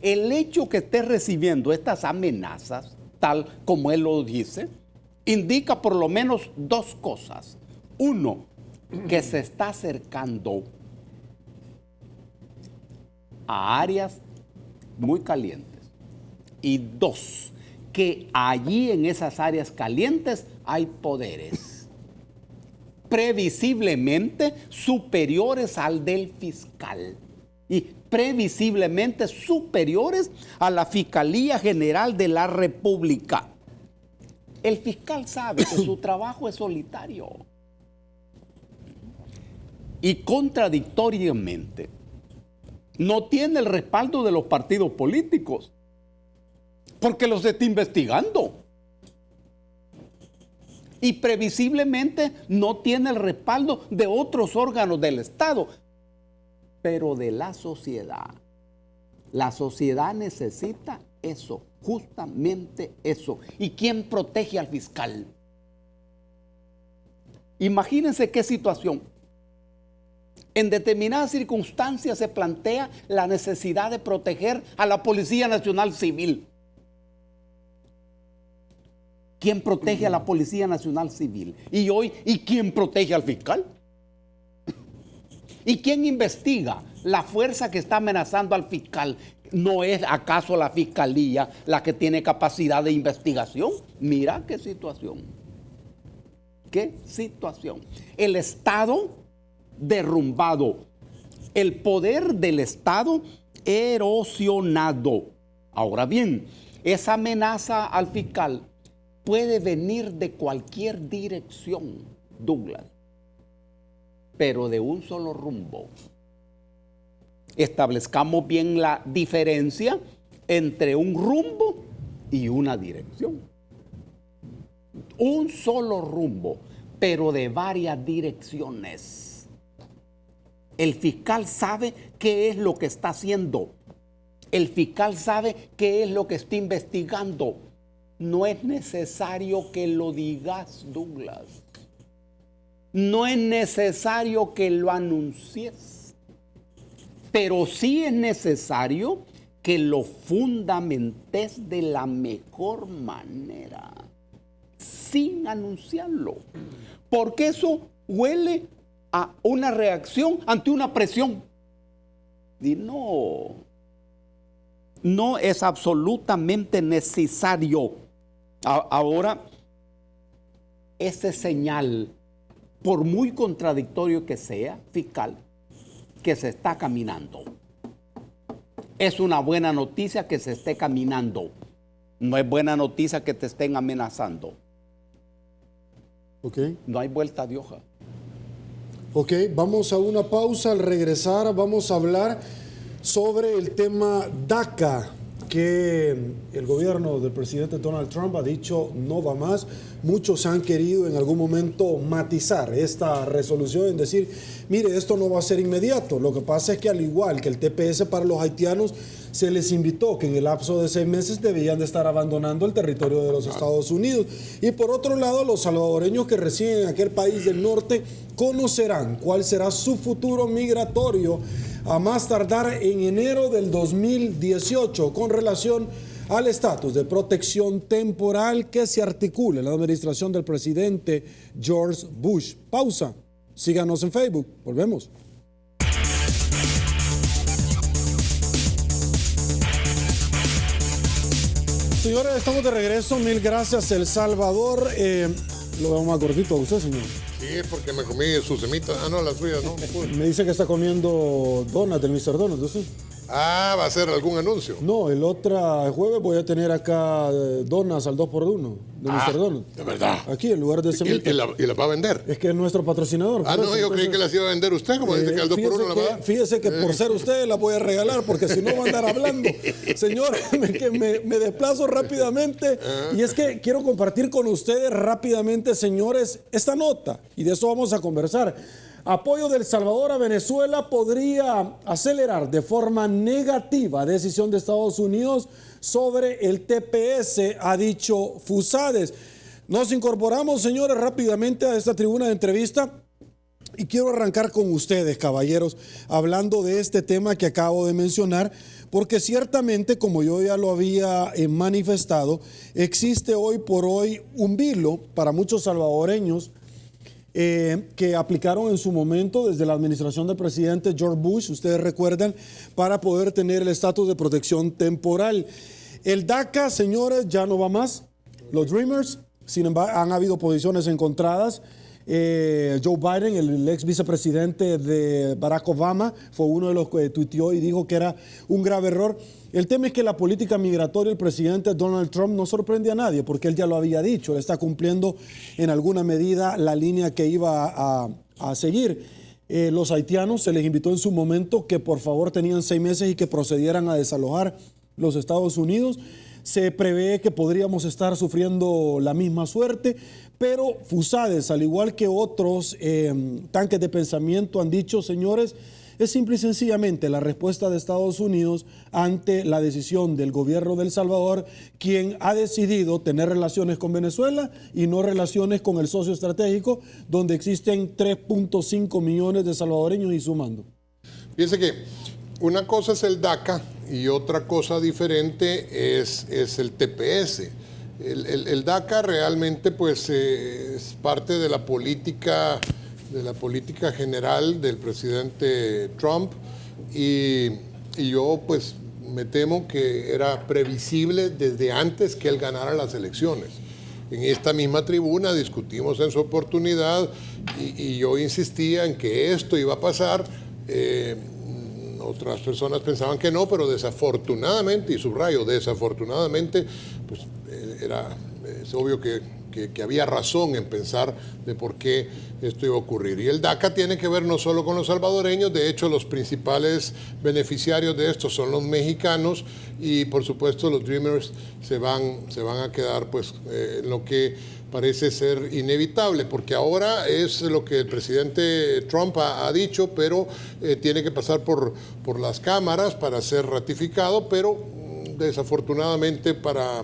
Speaker 4: El hecho que esté recibiendo estas amenazas, tal como él lo dice, indica por lo menos dos cosas. Uno, que se está acercando a áreas muy calientes. Y dos, que allí en esas áreas calientes hay poderes previsiblemente superiores al del fiscal y previsiblemente superiores a la Fiscalía General de la República. El fiscal sabe que su trabajo es solitario y contradictoriamente no tiene el respaldo de los partidos políticos porque los está investigando. Y previsiblemente no tiene el respaldo de otros órganos del Estado, pero de la sociedad. La sociedad necesita eso, justamente eso. ¿Y quién protege al fiscal? Imagínense qué situación. En determinadas circunstancias se plantea la necesidad de proteger a la Policía Nacional Civil. ¿Quién protege a la Policía Nacional Civil? ¿Y quién protege al fiscal? ¿Y quién investiga la fuerza que está amenazando al fiscal? ¿No es acaso la Fiscalía la que tiene capacidad de investigación? Mira qué situación. qué situación. El Estado derrumbado, el poder del Estado erosionado. Ahora bien, esa amenaza al fiscal puede venir de cualquier dirección, Douglas, pero de un solo rumbo. Establezcamos bien la diferencia entre un rumbo y una dirección. Un solo rumbo, pero de varias direcciones. El fiscal sabe qué es lo que está haciendo. El fiscal sabe qué es lo que está investigando. No es necesario que lo digas, Douglas. No es necesario que lo anuncies. Pero sí es necesario que lo fundamentes de la mejor manera, sin anunciarlo. Porque eso huele a una reacción ante una presión. Y no es absolutamente necesario. Ahora, ese señal, por muy contradictorio que sea, fiscal, que se está caminando. Es una buena noticia que se esté caminando. No es buena noticia que te estén amenazando.
Speaker 1: Ok.
Speaker 4: No hay vuelta de hoja.
Speaker 1: Ok, vamos a una pausa. Al regresar vamos a hablar sobre el tema DACA, que el gobierno del presidente Donald Trump ha dicho no va más. Muchos han querido en algún momento matizar esta resolución en decir, mire, esto no va a ser inmediato. Lo que pasa es que al igual que el TPS para los haitianos, se les invitó que en el lapso de 6 meses debían de estar abandonando el territorio de los Estados Unidos. Y por otro lado, los salvadoreños que residen en aquel país del norte conocerán cuál será su futuro migratorio a más tardar en enero del 2018 con relación al estatus de protección temporal que se articula en la administración del presidente George Bush. Pausa. Síganos en Facebook. Volvemos. Señores, estamos de regreso. Mil gracias, El Salvador. Lo veo más gordito a usted, señor.
Speaker 3: Sí, es porque me comí sus semitas. Ah, no, las suyas, no.
Speaker 1: Me dice que está comiendo donuts del Mr. Donuts, ¿usted?
Speaker 3: Ah, ¿va a ser algún anuncio?
Speaker 1: No, el otro jueves voy a tener acá donas al 2x1 de Mr. Donuts.
Speaker 3: ¿De verdad?
Speaker 1: Aquí, en lugar de semita.
Speaker 3: ¿Y las va a vender?
Speaker 1: Es que es nuestro patrocinador.
Speaker 3: Ah, no, yo creí que las iba a vender usted, como dice que al 2x1 la va a dar.
Speaker 1: Fíjese que por ser usted la voy a regalar, porque si no va a andar hablando. Señor, me desplazo rápidamente. Y es que quiero compartir con ustedes rápidamente, señores, esta nota. Y de eso vamos a conversar. Apoyo de El Salvador a Venezuela podría acelerar de forma negativa decisión de Estados Unidos sobre el TPS, ha dicho Fusades. Nos incorporamos, señores, rápidamente a esta tribuna de entrevista y quiero arrancar con ustedes, caballeros, hablando de este tema que acabo de mencionar, porque ciertamente, como yo ya lo había manifestado, existe hoy por hoy un vilo para muchos salvadoreños que aplicaron en su momento desde la administración del presidente George Bush, ustedes recuerdan, para poder tener el estatus de protección temporal. El DACA, señores, ya no va más. Los Dreamers, sin embargo, han habido posiciones encontradas. Joe Biden, el ex vicepresidente de Barack Obama, fue uno de los que tuiteó y dijo que era un grave error. El tema es que la política migratoria del presidente Donald Trump no sorprende a nadie, porque él ya lo había dicho, él está cumpliendo en alguna medida la línea que iba a seguir. Los haitianos se les invitó en su momento que por favor tenían 6 meses y que procedieran a desalojar los Estados Unidos. Se prevé que podríamos estar sufriendo la misma suerte, pero Fusades, al igual que otros tanques de pensamiento, han dicho, señores, es simple y sencillamente la respuesta de Estados Unidos ante la decisión del gobierno de El Salvador, quien ha decidido tener relaciones con Venezuela y no relaciones con el socio estratégico, donde existen 3.5 millones de salvadoreños y sumando.
Speaker 3: Fíjense que una cosa es el DACA y otra cosa diferente es el TPS. El DACA realmente pues es parte de la política general del presidente Trump y yo pues me temo que era previsible desde antes que él ganara las elecciones. en esta misma tribuna discutimos en su oportunidad y yo insistía en que esto iba a pasar. Otras personas pensaban que no, pero desafortunadamente, y subrayo, desafortunadamente, pues es obvio que había razón en pensar de por qué esto iba a ocurrir. Y el DACA tiene que ver no solo con los salvadoreños, de hecho los principales beneficiarios de esto son los mexicanos y por supuesto los Dreamers se van a quedar pues en lo que parece ser inevitable, porque ahora es lo que el presidente Trump ha dicho, pero tiene que pasar por las cámaras para ser ratificado, pero desafortunadamente para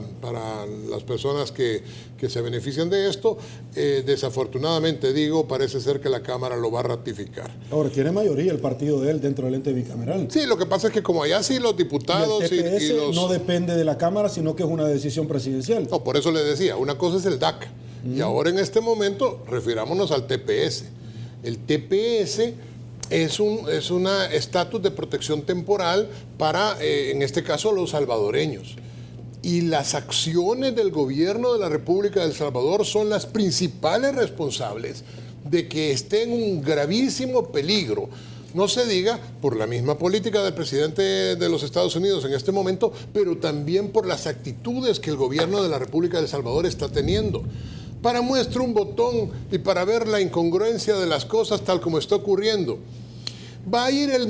Speaker 3: las personas que se benefician de esto, desafortunadamente digo, parece ser que la Cámara lo va a ratificar.
Speaker 1: Ahora, tiene mayoría el partido de él dentro del ente bicameral.
Speaker 3: Sí, lo que pasa es que como allá sí los diputados
Speaker 1: y el TPS no depende de la Cámara, sino que es una decisión presidencial.
Speaker 3: No, por eso le decía, una cosa es el DACA, y ahora en este momento refirámonos al TPS. El TPS es un estatus de protección temporal para, en este caso, los salvadoreños. Y las acciones del gobierno de la República de El Salvador son las principales responsables de que esté en un gravísimo peligro. No se diga por la misma política del presidente de los Estados Unidos en este momento, pero también por las actitudes que el gobierno de la República de El Salvador está teniendo. Para muestra un botón y para ver la incongruencia de las cosas tal como está ocurriendo. Va a ir el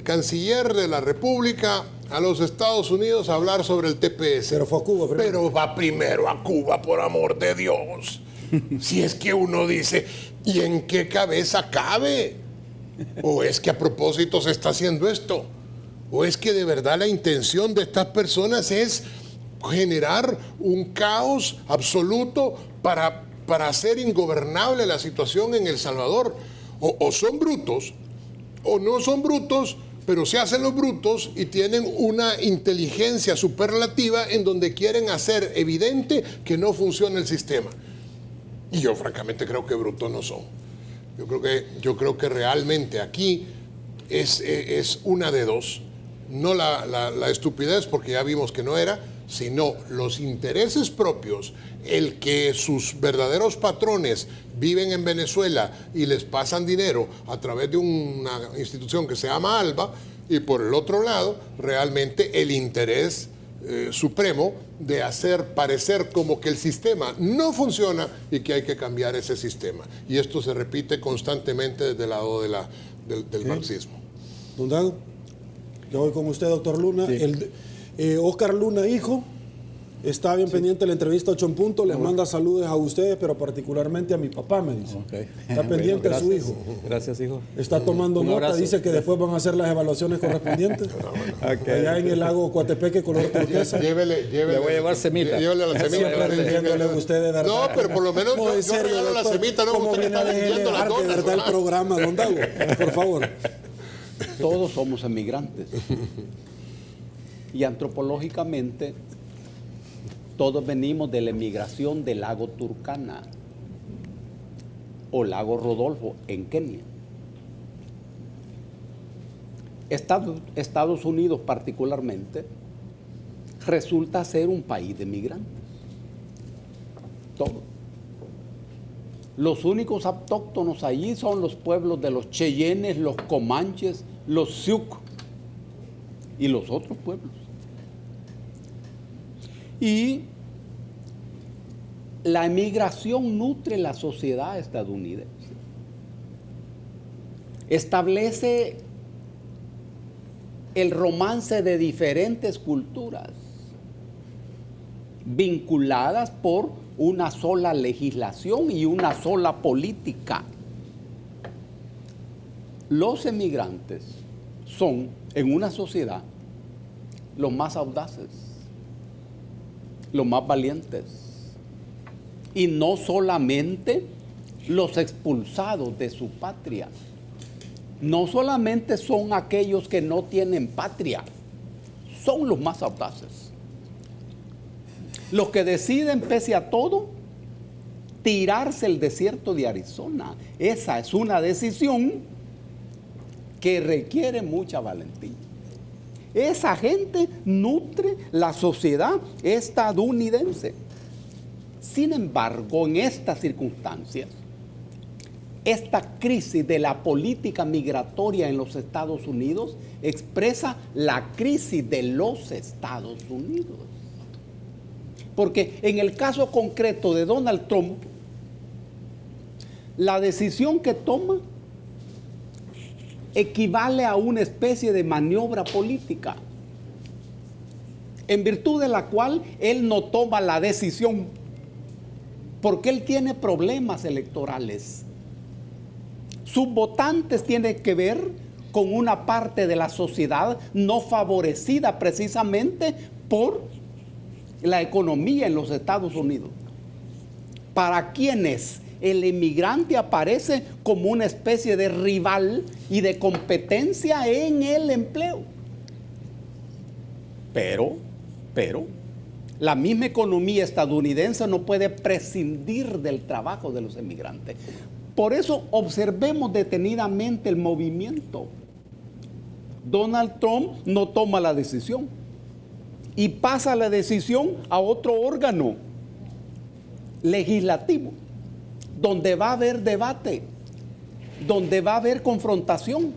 Speaker 3: canciller de la República a los Estados Unidos a hablar sobre el TPS.
Speaker 1: Pero fue a Cuba primero.
Speaker 3: Pero va primero a Cuba, por amor de Dios. Si es que uno dice, ¿y en qué cabeza cabe? ¿O es que a propósito se está haciendo esto? ¿O es que de verdad la intención de estas personas es generar un caos absoluto para hacer ingobernable la situación en El Salvador? O son brutos, o no son brutos, pero se hacen los brutos y tienen una inteligencia superlativa en donde quieren hacer evidente que no funciona el sistema. Y yo francamente creo que brutos no son. Yo creo que realmente aquí es una de dos. No la estupidez, porque ya vimos que no era, sino los intereses propios, el que sus verdaderos patrones viven en Venezuela y les pasan dinero a través de una institución que se llama ALBA, y por el otro lado, realmente el interés supremo de hacer parecer como que el sistema no funciona y que hay que cambiar ese sistema. Y esto se repite constantemente desde el lado del marxismo.
Speaker 1: Don Dago, yo voy con usted, doctor Luna. Sí. Oscar Luna, hijo, está bien pendiente de la entrevista 8 en punto, les manda saludos a ustedes, pero particularmente a mi papá, me dice.
Speaker 2: Okay.
Speaker 1: Está pendiente de su hijo.
Speaker 2: Gracias, hijo.
Speaker 1: Está tomando nota, dice que después van a hacer las evaluaciones correspondientes. Allá en el lago Coatepeque, color turquesa.
Speaker 3: Llévele.
Speaker 2: Le voy a llevar semita.
Speaker 3: Llévele la semita.
Speaker 1: Siempre vendiéndole ustedes, ¿verdad?
Speaker 3: No, pero por lo menos
Speaker 1: no,
Speaker 3: yo regalo la semita, no
Speaker 1: como
Speaker 3: usted
Speaker 1: viene
Speaker 3: está vendiendo las donas.
Speaker 1: ¿Verdad? El programa, don Dago, por favor.
Speaker 4: Todos somos emigrantes. Y antropológicamente, todos venimos de la emigración del lago Turkana o lago Rodolfo en Kenia. Estados Unidos particularmente resulta ser un país de migrantes. Todo. Los únicos autóctonos allí son los pueblos de los Cheyennes, los Comanches, los Sioux y los otros pueblos. Y la emigración nutre la sociedad estadounidense. Establece el romance de diferentes culturas vinculadas por una sola legislación y una sola política. Los emigrantes son, en una sociedad, los más audaces, los más valientes, y no solamente los expulsados de su patria. No solamente son aquellos que no tienen patria, son los más audaces. Los que deciden, pese a todo, tirarse el desierto de Arizona. Esa es una decisión que requiere mucha valentía. Esa gente nutre la sociedad estadounidense. Sin embargo, en estas circunstancias, esta crisis de la política migratoria en los Estados Unidos expresa la crisis de los Estados Unidos. Porque en el caso concreto de Donald Trump, la decisión que toma equivale a una especie de maniobra política, en virtud de la cual él no toma la decisión, porque él tiene problemas electorales. Sus votantes tienen que ver con una parte de la sociedad no favorecida precisamente por la economía en los Estados Unidos, para quienes el inmigrante aparece como una especie de rival y de competencia en el empleo. Pero, la misma economía estadounidense no puede prescindir del trabajo de los inmigrantes. Por eso observemos detenidamente el movimiento. Donald Trump no toma la decisión y pasa la decisión a otro órgano legislativo, donde va a haber debate, donde va a haber confrontación,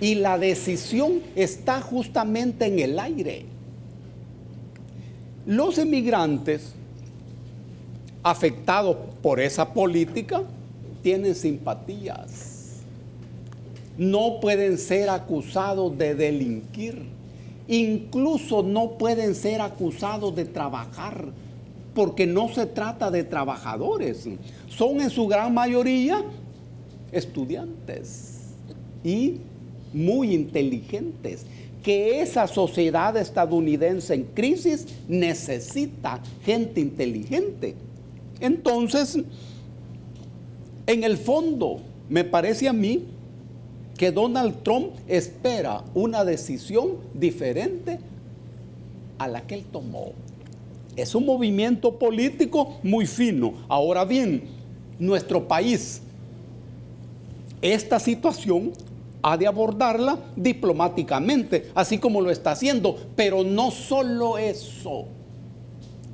Speaker 4: y la decisión está justamente en el aire. Los inmigrantes afectados por esa política tienen simpatías. No pueden ser acusados de delinquir, incluso no pueden ser acusados de trabajar, porque no se trata de trabajadores, son en su gran mayoría estudiantes y muy inteligentes, que esa sociedad estadounidense en crisis necesita gente inteligente. Entonces, en el fondo, me parece a mí que Donald Trump espera una decisión diferente a la que él tomó. Es un movimiento político muy fino. Ahora bien, nuestro país, esta situación ha de abordarla diplomáticamente, así como lo está haciendo, pero no solo eso.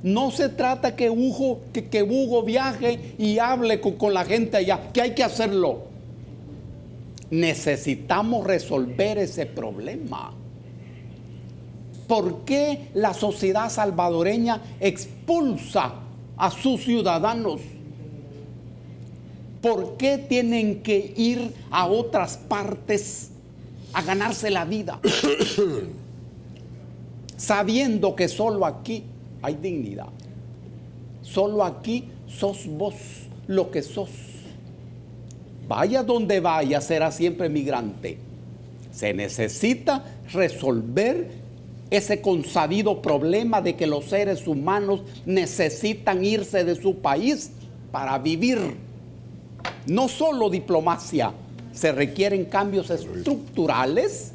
Speaker 4: No se trata que Hugo viaje y hable con la gente allá, que hay que hacerlo. Necesitamos resolver ese problema. ¿Por qué la sociedad salvadoreña expulsa a sus ciudadanos? ¿Por qué tienen que ir a otras partes a ganarse la vida? Sabiendo que solo aquí hay dignidad. Solo aquí sos vos lo que sos. Vaya donde vaya, será siempre migrante. Se necesita resolver ese consabido problema de que los seres humanos necesitan irse de su país para vivir. No solo diplomacia, se requieren cambios estructurales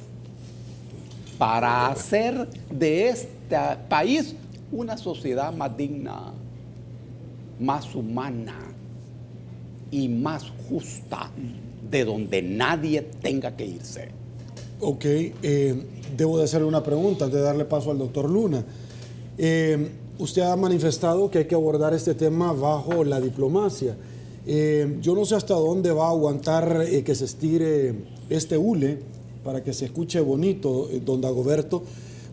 Speaker 4: para hacer de este país una sociedad más digna, más humana y más justa, de donde nadie tenga que irse.
Speaker 1: Ok, debo de hacerle una pregunta antes de darle paso al doctor Luna. Usted ha manifestado que hay que abordar este tema bajo la diplomacia. Yo no sé hasta dónde va a aguantar que se estire este hule para que se escuche bonito, don Dagoberto,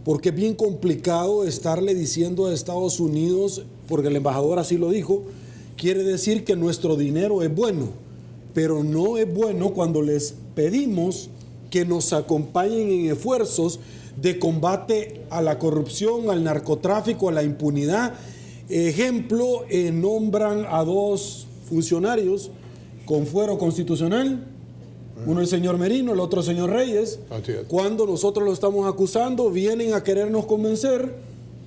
Speaker 1: porque es bien complicado estarle diciendo a Estados Unidos, porque el embajador así lo dijo, quiere decir que nuestro dinero es bueno, pero no es bueno cuando les pedimos que nos acompañen en esfuerzos de combate a la corrupción, al narcotráfico, a la impunidad. Ejemplo, nombran a dos funcionarios con fuero constitucional, uno el señor Merino, el otro el señor Reyes. Cuando nosotros lo estamos acusando, vienen a querernos convencer,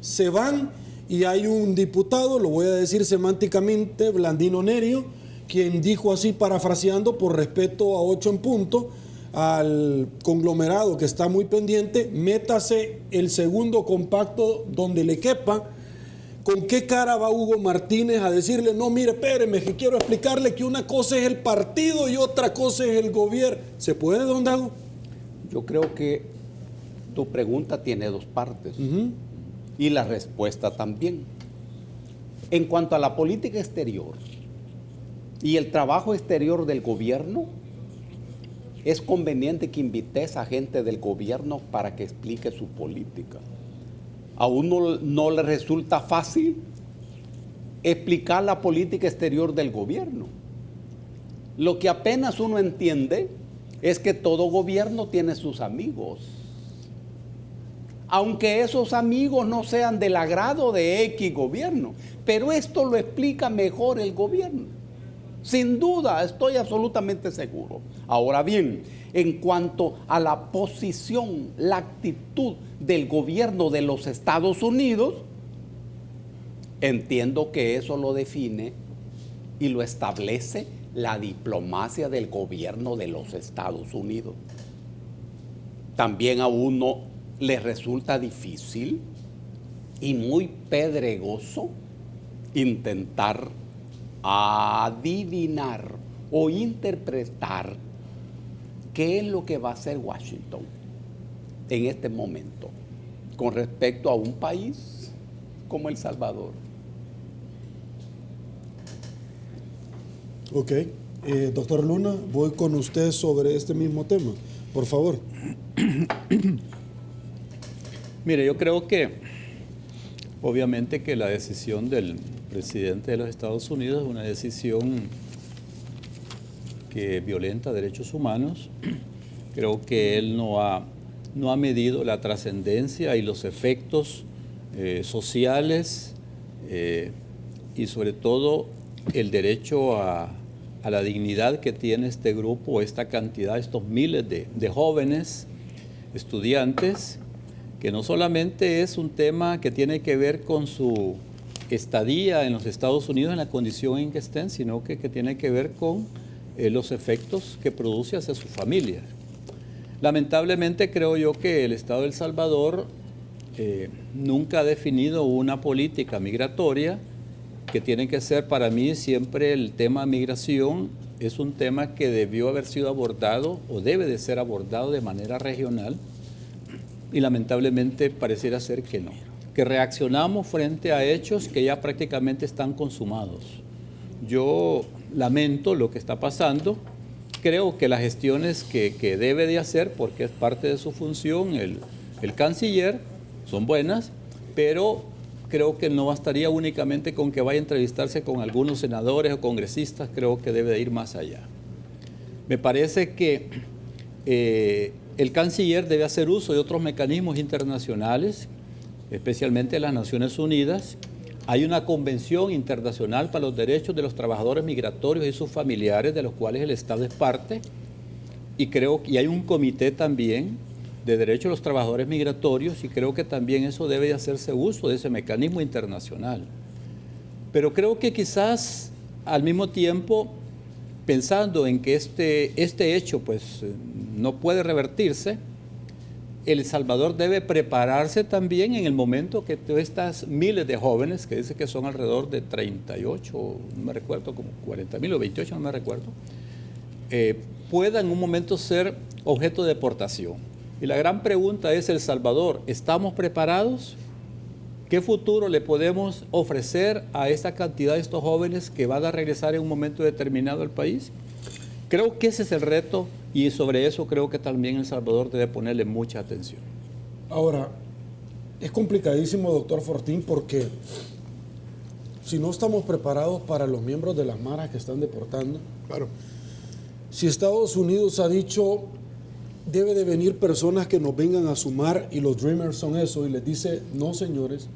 Speaker 1: se van, y hay un diputado, lo voy a decir semánticamente, Blandino Nerio, quien dijo así, parafraseando, por respeto a 8 en punto, al conglomerado que está muy pendiente, métase el segundo compacto donde le quepa. ¿Con qué cara va Hugo Martínez a decirle, no, mire, espéreme, que quiero explicarle que una cosa es el partido y otra cosa es el gobierno? ¿Se puede, don Dago?
Speaker 4: Yo creo que Tu pregunta tiene dos partes y la respuesta también. En cuanto a la política exterior y el trabajo exterior del gobierno, es conveniente que invites a gente del gobierno para que explique su política. A uno no le resulta fácil explicar la política exterior del gobierno. Lo que apenas uno entiende es que todo gobierno tiene sus amigos. Aunque esos amigos no sean del agrado de X gobierno, pero esto lo explica mejor el gobierno. Sin duda, estoy absolutamente seguro. Ahora bien, en cuanto a la posición, la actitud del gobierno de los Estados Unidos, entiendo que eso lo define y lo establece la diplomacia del gobierno de los Estados Unidos. También a uno le resulta difícil y muy pedregoso intentar adivinar o interpretar qué es lo que va a hacer Washington en este momento con respecto a un país como El Salvador.
Speaker 1: Ok. Doctor Luna, voy con usted sobre este mismo tema. Por favor.
Speaker 2: Mire, yo creo que obviamente que la decisión del presidente de los Estados Unidos es una decisión que violenta derechos humanos. Creo que él no ha medido la trascendencia y los efectos sociales y sobre todo el derecho a la dignidad que tiene este grupo, esta cantidad, estos miles de jóvenes estudiantes, que no solamente es un tema que tiene que ver con su estadía en los Estados Unidos en la condición en que estén, sino que tiene que ver con los efectos que produce hacia su familia. Lamentablemente creo yo que el Estado de El Salvador nunca ha definido una política migratoria que tiene que ser, para mí siempre el tema migración es un tema que debió haber sido abordado o debe de ser abordado de manera regional y lamentablemente pareciera ser que no, que reaccionamos frente a hechos que ya prácticamente están consumados. Yo lamento lo que está pasando, creo que las gestiones que debe de hacer, porque es parte de su función, el canciller, son buenas, pero creo que no bastaría únicamente con que vaya a entrevistarse con algunos senadores o congresistas, creo que debe de ir más allá. Me parece que el canciller debe hacer uso de otros mecanismos internacionales, especialmente las Naciones Unidas. Hay una convención internacional para los derechos de los trabajadores migratorios y sus familiares, de los cuales el Estado es parte, y creo que hay un comité también de derechos de los trabajadores migratorios, y creo que también eso debe de hacerse uso de ese mecanismo internacional. Pero creo que quizás al mismo tiempo, pensando en que este hecho pues no puede revertirse, El Salvador debe prepararse también en el momento que todas estas miles de jóvenes, que dice que son alrededor de 38, no me recuerdo, como 40,000 o 28, no me recuerdo, puedan en un momento ser objeto de deportación. Y la gran pregunta es, El Salvador, ¿estamos preparados? ¿Qué futuro le podemos ofrecer a esta cantidad de estos jóvenes que van a regresar en un momento determinado al país? Creo que ese es el reto y sobre eso creo que también El Salvador debe ponerle mucha atención.
Speaker 1: Ahora, es complicadísimo, doctor Fortín, porque si no estamos preparados para los miembros de las maras que están deportando,
Speaker 3: Claro.
Speaker 1: si Estados Unidos ha dicho debe de venir personas que nos vengan a sumar y los Dreamers son eso, y les dice, no señores,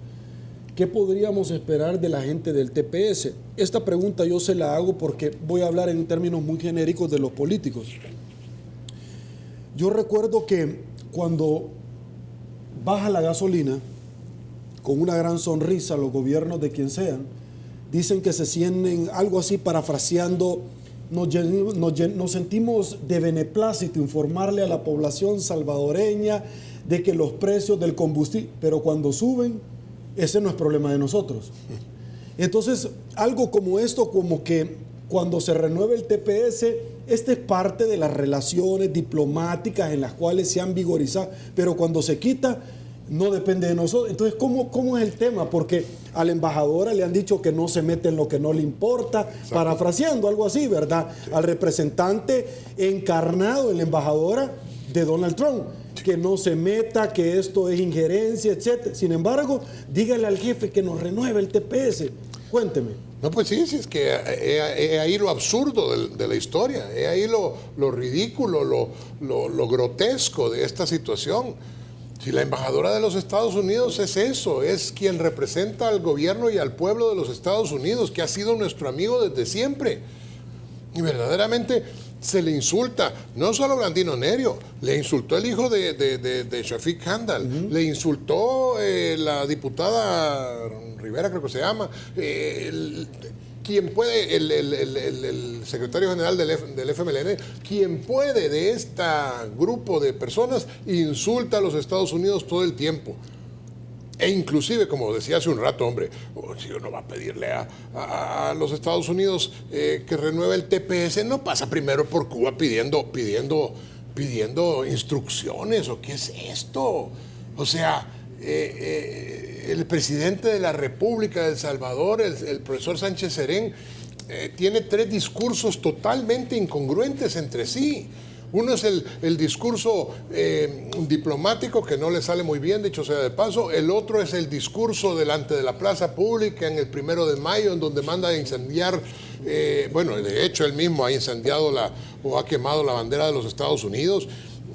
Speaker 1: ¿qué podríamos esperar de la gente del TPS? Esta pregunta yo se la hago porque voy a hablar en términos muy genéricos de los políticos. Yo recuerdo que cuando baja la gasolina, con una gran sonrisa los gobiernos de quien sean, dicen que se sienten, algo así parafraseando, nos sentimos de beneplácito informarle a la población salvadoreña de que los precios del combustible, pero cuando suben, ese no es problema de nosotros. Entonces, algo como esto, como que cuando se renueve el TPS, esta es parte de las relaciones diplomáticas en las cuales se han vigorizado, pero cuando se quita, no depende de nosotros. Entonces, ¿cómo es el tema? Porque a la embajadora le han dicho que no se mete en lo que no le importa, exacto, parafraseando algo así, ¿verdad? Sí. Al representante encarnado en la embajadora de Donald Trump, que no se meta, que esto es injerencia, etc. Sin embargo, dígale al jefe que nos renueve el TPS. Cuénteme.
Speaker 3: No, pues sí, es que es ahí lo absurdo de la historia, es ahí lo ridículo, lo grotesco de esta situación. Si la embajadora de los Estados Unidos es eso, es quien representa al gobierno y al pueblo de los Estados Unidos, que ha sido nuestro amigo desde siempre. Y verdaderamente se le insulta, no solo a Blandino Nerio, le insultó el hijo de Shafiq Handal, le insultó la diputada Rivera, creo que se llama, quien puede, el secretario general del FMLN, quien puede de este grupo de personas, insulta a los Estados Unidos todo el tiempo. E inclusive, como decía hace un rato, hombre, si uno va a pedirle a los Estados Unidos que renueve el TPS, no pasa primero por Cuba pidiendo instrucciones, o qué es esto. O sea, el presidente de la República de El Salvador, el profesor Sánchez Serén, tiene 3 discursos totalmente incongruentes entre sí. Uno es el discurso diplomático, que no le sale muy bien, dicho sea de paso. El otro es el discurso delante de la plaza pública en el 1 de mayo, en donde manda a incendiar, bueno, de hecho él mismo ha incendiado o ha quemado la bandera de los Estados Unidos.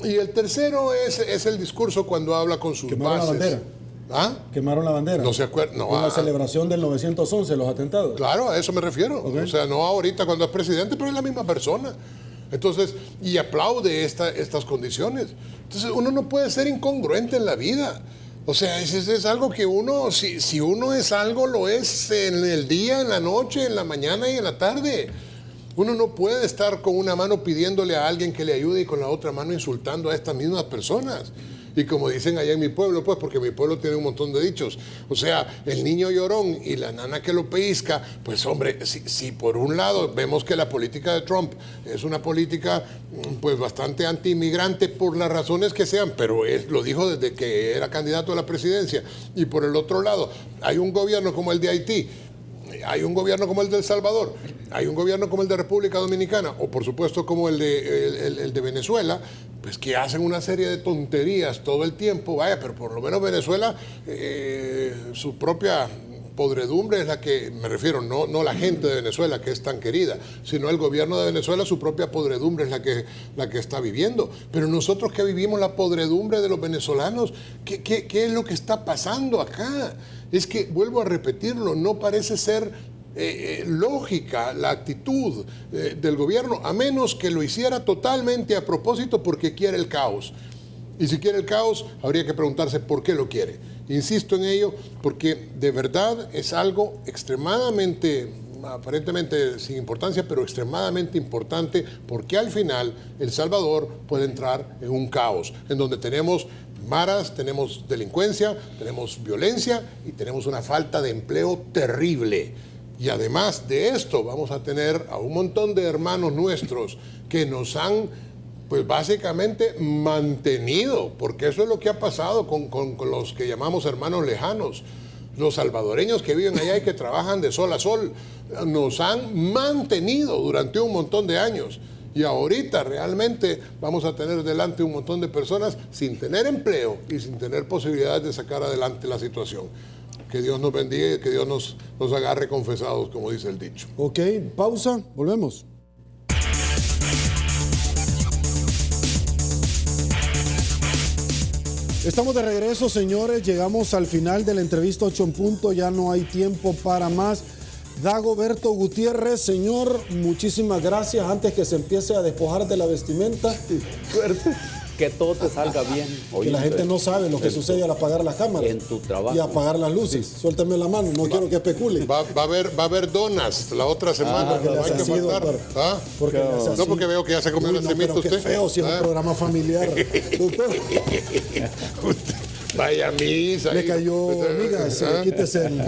Speaker 3: Y el tercero es el discurso cuando habla con sus
Speaker 1: ¿Quemaron
Speaker 3: bases.
Speaker 1: la bandera?
Speaker 3: ¿Ah?
Speaker 1: ¿Quemaron la bandera?
Speaker 3: No se acuerda. No,
Speaker 1: con la celebración del 911, los atentados.
Speaker 3: Claro, a eso me refiero. Okay. O sea, no ahorita cuando es presidente, pero es la misma persona. Entonces, y aplaude estas condiciones. Entonces, uno no puede ser incongruente en la vida. O sea, es algo que uno, si uno es algo, lo es en el día, en la noche, en la mañana y en la tarde. Uno no puede estar con una mano pidiéndole a alguien que le ayude y con la otra mano insultando a estas mismas personas. Y como dicen allá en mi pueblo, pues porque mi pueblo tiene un montón de dichos. O sea, el niño llorón y la nana que lo pellizca, pues hombre, si por un lado vemos que la política de Trump es una política pues bastante anti-inmigrante por las razones que sean, pero lo dijo desde que era candidato a la presidencia. Y por el otro lado, hay un gobierno como el de Haití, hay un gobierno como el de El Salvador, hay un gobierno como el de República Dominicana, o por supuesto como el de Venezuela, pues que hacen una serie de tonterías todo el tiempo. Vaya, pero por lo menos Venezuela, su propia podredumbre es la que, me refiero, no la gente de Venezuela que es tan querida, sino el gobierno de Venezuela, su propia podredumbre es la que está viviendo. Pero nosotros que vivimos la podredumbre de los venezolanos, ¿qué es lo que está pasando acá? Es que, vuelvo a repetirlo, no parece ser lógica la actitud del gobierno, a menos que lo hiciera totalmente a propósito porque quiere el caos. Y si quiere el caos, habría que preguntarse por qué lo quiere. Insisto en ello porque de verdad es algo extremadamente, aparentemente sin importancia, pero extremadamente importante, porque al final El Salvador puede entrar en un caos, en donde tenemos maras, tenemos delincuencia, tenemos violencia y tenemos una falta de empleo terrible. Y además de esto vamos a tener a un montón de hermanos nuestros que nos han, pues básicamente mantenido, porque eso es lo que ha pasado con los que llamamos hermanos lejanos. Los salvadoreños que viven allá y que trabajan de sol a sol nos han mantenido durante un montón de años. Y ahorita realmente vamos a tener delante un montón de personas sin tener empleo y sin tener posibilidades de sacar adelante la situación. Que Dios nos bendiga y que Dios nos agarre confesados, como dice el dicho.
Speaker 1: Ok, pausa, volvemos. Estamos de regreso, señores. Llegamos al final de la entrevista 8 en punto. Ya no hay tiempo para más. Dagoberto Gutiérrez, señor, muchísimas gracias. Antes que se empiece a despojar de la vestimenta,
Speaker 4: Suerte. Que todo te salga bien.
Speaker 1: Que la gente no sabe lo que sucede al apagar las cámaras.
Speaker 4: En tu trabajo.
Speaker 1: Y apagar las luces. Suéltame la mano, no quiero que especule.
Speaker 3: Va a haber donas la otra semana.
Speaker 1: Porque le hace así, doctor. Porque le hace así.
Speaker 3: No, porque veo que ya se comió la semita usted.
Speaker 1: Qué feo si es un programa familiar. Doctor.
Speaker 3: Vaya misa.
Speaker 1: Le cayó migas, quítese el...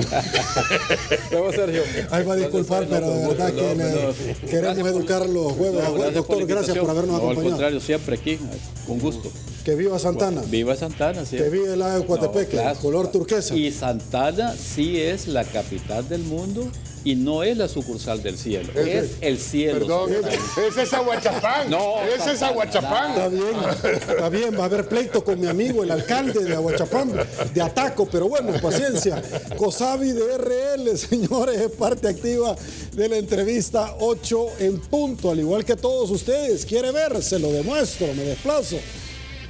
Speaker 2: Luego, Sergio.
Speaker 1: Ahí va a disculpar, pero de verdad que queremos educar los jueves. Doctor, gracias por habernos acompañado.
Speaker 2: Al contrario, siempre aquí, con gusto.
Speaker 1: Que viva Santana.
Speaker 2: Viva Santana, sí.
Speaker 1: Que viva el lago de Coatepeque,
Speaker 2: claro.
Speaker 1: color turquesa.
Speaker 2: Y Santana sí es la capital del mundo y no es la sucursal del cielo, es el cielo.
Speaker 3: Perdón, ese es Aguachapán.
Speaker 2: No,
Speaker 3: ese es Aguachapán.
Speaker 1: Está bien, va a haber pleito con mi amigo, el alcalde de Aguachapán, de Ataco, pero bueno, paciencia. Cosavi de RL, señores, es parte activa de la entrevista 8 en punto, al igual que todos ustedes. ¿Quiere ver? Se lo demuestro, me desplazo.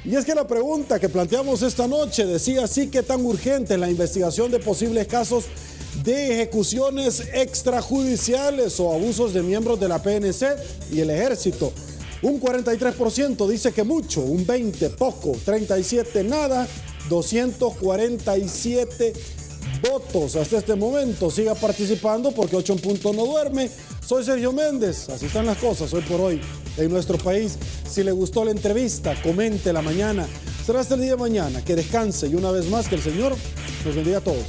Speaker 1: Y es que la pregunta que planteamos esta noche decía así: ¿qué tan urgente es la investigación de posibles casos de ejecuciones extrajudiciales o abusos de miembros de la PNC y el Ejército? Un 43% dice que mucho, un 20% poco, 37% nada, 247 votos hasta este momento. Siga participando porque 8 en punto no duerme. Soy Sergio Méndez, así están las cosas hoy por hoy en nuestro país. Si le gustó la entrevista, comente la mañana. Será hasta el día de mañana. Que descanse y una vez más que el Señor nos bendiga a todos.